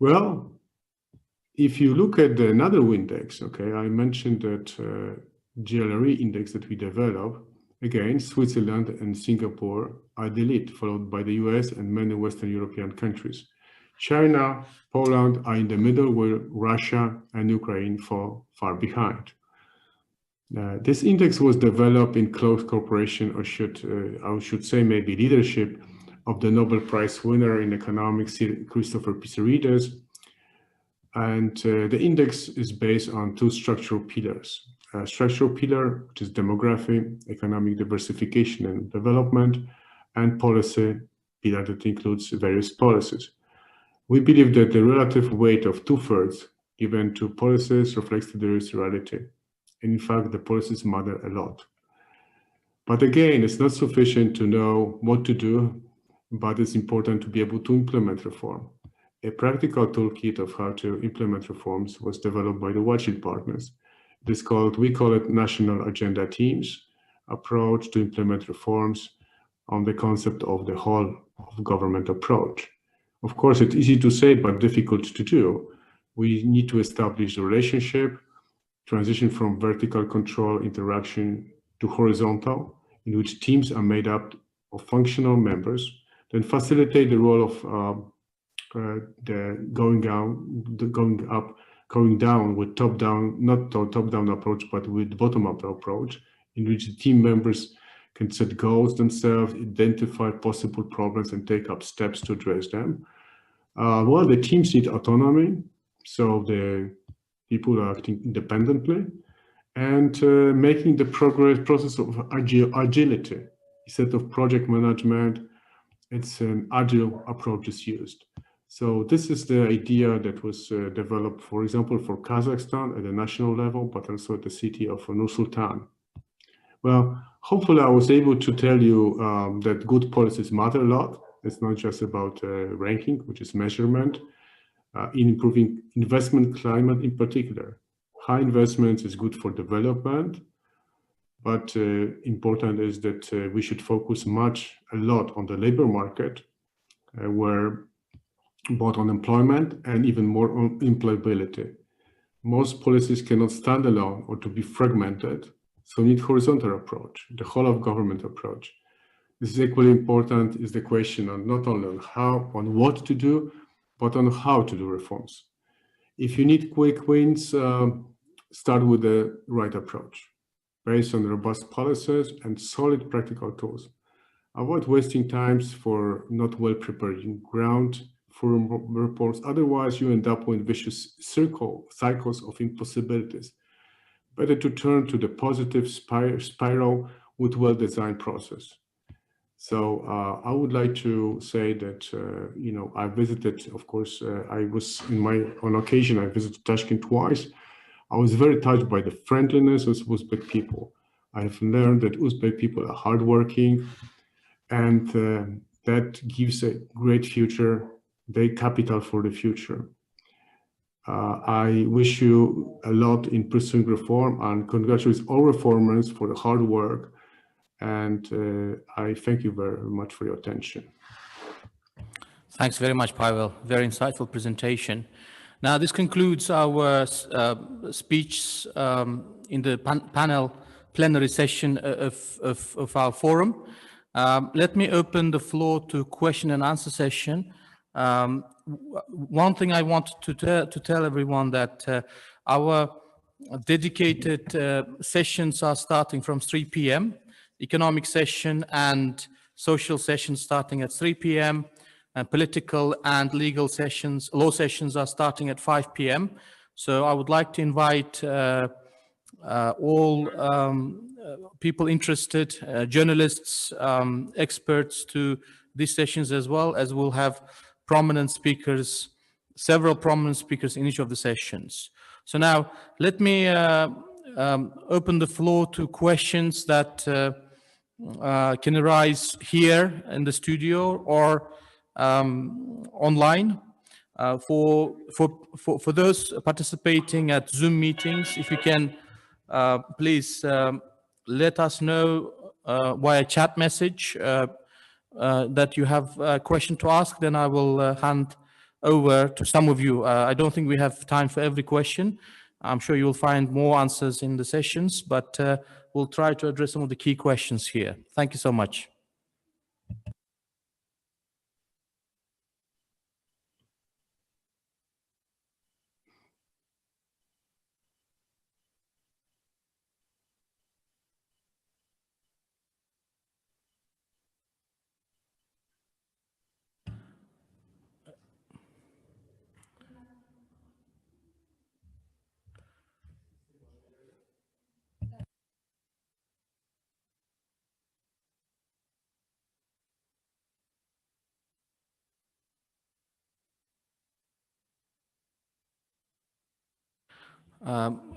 Well, if you look at another index, okay, I mentioned that GLRE index that we developed. Again, Switzerland and Singapore are the lead, followed by the US and many Western European countries. China, Poland are in the middle, where Russia and Ukraine fall far behind. This index was developed in close cooperation, or I should say maybe leadership, of the Nobel Prize winner in economics, Christopher Pissarides. And the index is based on two structural pillars. A structural pillar, which is demography, economic diversification and development, and policy pillar that includes various policies. We believe that the relative weight of 2/3 given to policies reflects the reality. And in fact, the policies matter a lot. But again, it's not sufficient to know what to do, but it's important to be able to implement reform. A practical toolkit of how to implement reforms was developed by the Watchit partners. We call it National Agenda Teams approach to implement reforms on the concept of the whole of government approach. Of course, it's easy to say, but difficult to do. We need to establish the relationship, transition from vertical control interaction to horizontal, in which teams are made up of functional members, then facilitate the role of the going down with top-down, not top-down approach, but with bottom-up approach, in which the team members can set goals themselves, identify possible problems, and take up steps to address them. Well, the teams need autonomy, so the people are acting independently, and making the process of agility. Instead of project management, it's an agile approach is used. So this is the idea that was developed, for example, for Kazakhstan at the national level, but also at the city of Nur-Sultan. Well, hopefully I was able to tell you that good policies matter a lot. It's not just about ranking, which is measurement, in improving investment climate in particular. High investments is good for development, but important is that we should focus a lot on the labor market, where both on employment and even more on employability. Most policies cannot stand alone or to be fragmented, so need horizontal approach, the whole of government approach. This is equally important is the question on not only on what to do, but on how to do reforms. If you need quick wins, start with the right approach, based on robust policies and solid practical tools. Avoid wasting times for not well-prepared ground for reports. Otherwise, you end up with vicious cycles of impossibilities. Better to turn to the positive spiral with well-designed process. So I would like to say that, I visited, of course, on occasion, I visited Tashkent twice. I was very touched by the friendliness of Uzbek people. I've learned that Uzbek people are hardworking, and that gives a great future, their capital for the future. I wish you a lot in pursuing reform and congratulate all reformers for the hard work. And I thank you very much for your attention. Thanks very much, Pavel. Very insightful presentation. Now, this concludes our speech in the panel plenary session of our forum. Let me open the floor to question and answer session. One thing I want to tell everyone that our dedicated sessions are starting from 3 p.m. Economic session and social sessions starting at 3 p.m. and political and legal sessions, law sessions are starting at 5 p.m. So I would like to invite all people interested, journalists, experts to these sessions as well, as we'll have prominent speakers, several prominent speakers in each of the sessions. So now let me open the floor to questions that can arise here in the studio or online. For those participating at Zoom meetings, if you can please let us know via chat message that you have a question to ask, then I will hand over to some of you. I don't think we have time for every question. I'm sure you'll find more answers in the sessions, but we'll try to address some of the key questions here. Thank you so much.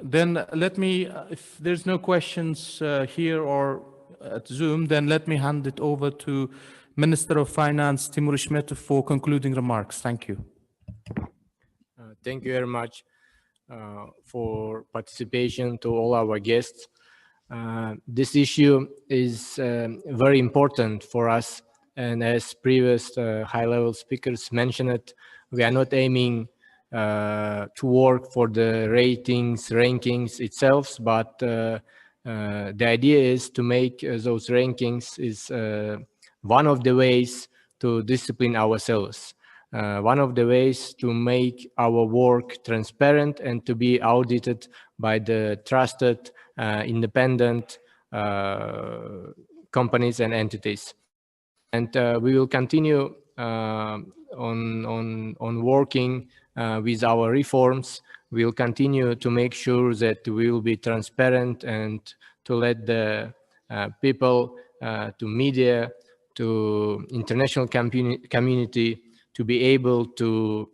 Then let me, if there's no questions here or at Zoom, then let me hand it over to Minister of Finance, Timur Ishmetov, for concluding remarks. Thank you. Thank you very much for participation to all our guests. This issue is very important for us. And as previous high-level speakers mentioned, we are not aiming to work for the rankings itself, but the idea is to make those rankings is one of the ways to discipline ourselves, one of the ways to make our work transparent and to be audited by the trusted, independent companies and entities. And we will continue on working with our reforms, we'll continue to make sure that we will be transparent and to let the people, to media, to international community to be able to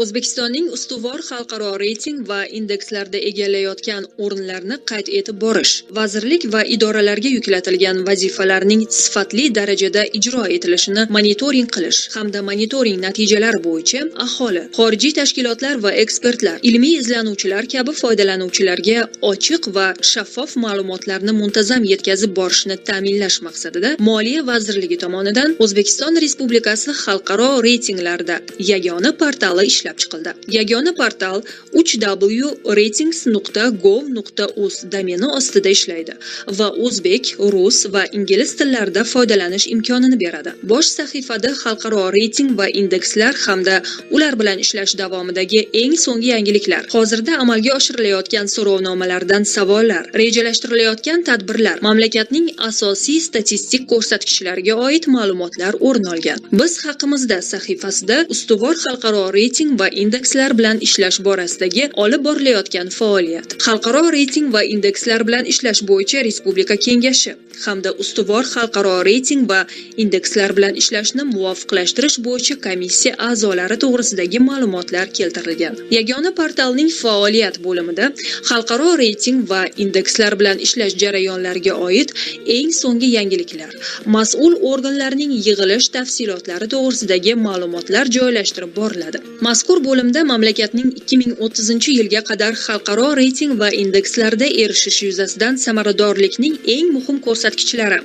O'zbekistonning ustuvor xalqaro reyting va indekslarda egallayotgan o'rinlarni qayd etib borish, vazirlik va idoralarga yuklatilgan vazifalarning sifatli darajada ijro etilishini monitoring qilish hamda monitoring natijalari bo'yicha aholi, xorijiy tashkilotlar va ekspertlar, ilmiy izlanuvchilar kabi foydalanuvchilarga ochiq va shaffof ma'lumotlarni muntazam yetkazib borishni ta'minlash maqsadida Moliya vazirligi tomonidan O'zbekiston Respublikasi xalqaro reytinglarda yagona portali ishlab chiqildi. Yagona portal 3w.ratings.gov.uz domeni ostida ishlaydi va o'zbek, rus va ingliz tillarida foydalanish imkonini beradi. Bosh sahifada xalqaro reyting va indekslar hamda ular bilan ishlash davomidagi eng so'nggi yangiliklar, hozirda amalga oshirilayotgan so'rovnomalardan savollar, rejalashtirilayotgan tadbirlar, mamlakatning asosiy statistik ko'rsatkichlariga oid ma'lumotlar o'rin olgan. Biz haqimizda sahifasida ustuvor xalqaro reyting va indekslar bilan ishlash borasidagi olib borilayotgan faoliyat, xalqaro reyting va indekslar bilan ishlash bo'yicha Respublika Kengashi hamda ustuvor xalqaro reyting va indekslar bilan ishlashni muvofiqlashtirish bo'yicha komissiya a'zolari to'g'risidagi ma'lumotlar keltirilgan. Yagona portalning faoliyat bo'limida xalqaro reyting va indekslar bilan ishlash jarayonlariga oid eng so'nggi yangiliklar, mas'ul organlarning yig'ilish tafsilotlari to'g'risidagi ma'lumotlar joylashtirib boriladi. Mazkur bo'limda mamlakatning 2030-yilga qadar xalqaro reyting va indekslarda erishish yuzasidan samaradorlikning eng muhim ko'rsatkichlari,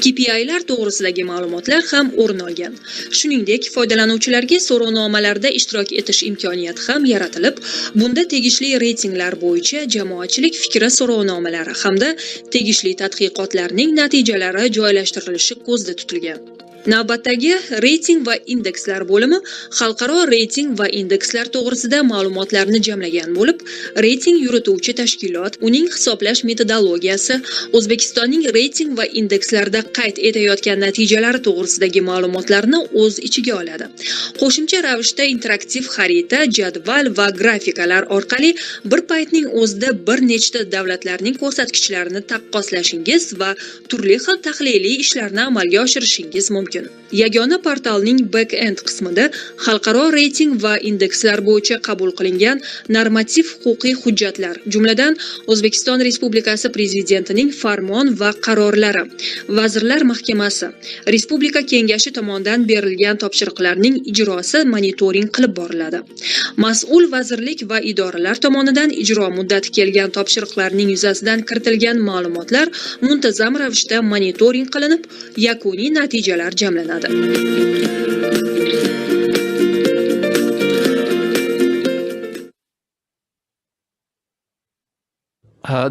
KPI'lar to'g'risidagi ma'lumotlar ham o'rin olgan. Shuningdek, foydalanuvchilarga so'rovnomalarda ishtirok etish imkoniyati ham yaratilib, bunda tegishli reytinglar bo'yicha jamoatchilik fikri so'rovnomalari hamda tegishli tadqiqotlarning natijalari joylashtirilishi ko'zda tutilgan. Navbatdagi reyting va indekslar bo'limi xalqaro reyting va indekslar to'g'risida ma'lumotlarni jamlagan bo'lib, reyting yurituvchi tashkilot, uning hisoblash metodologiyasi, O'zbekistonning reyting va indekslarda qayd etayotgan natijalari to'g'risidagi ma'lumotlarni o'z ichiga oladi. Qo'shimcha ravishda interaktiv xarita, jadval va grafikalar orqali bir paytning o'zida bir nechta davlatlarning ko'rsatkichlarini taqqoslashingiz va turli xil tahliliy ishlarni amalga oshirishingiz mumkin. mumkin. Yagona portalning back-end qismida xalqaro reyting va indekslar bo'yicha qabul qilingan normativ huquqiy hujjatlar, jumladan O'zbekiston Respublikasi Prezidentining farmon va qarorlari, Vazirlar Mahkamasi, Respublika Kengashi tomonidan berilgan topshiriqlarning ijrosi monitoring qilib boriladi. Mas'ul vazirlik va idoralar tomonidan ijro muddati kelgan topshiriqlarning yuzasidan kiritilgan ma'lumotlar muntazam ravishda monitoring qilinib, yakuniy natijalar jamlanadi.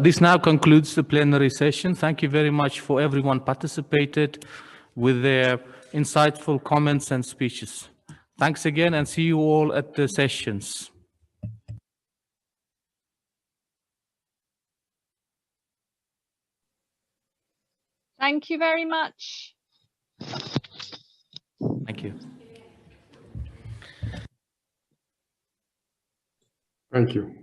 This now concludes the plenary session. Thank you very much for everyone participated with their insightful comments and speeches. Thanks again and see you all at the sessions. Thank you very much. Thank you. Thank you.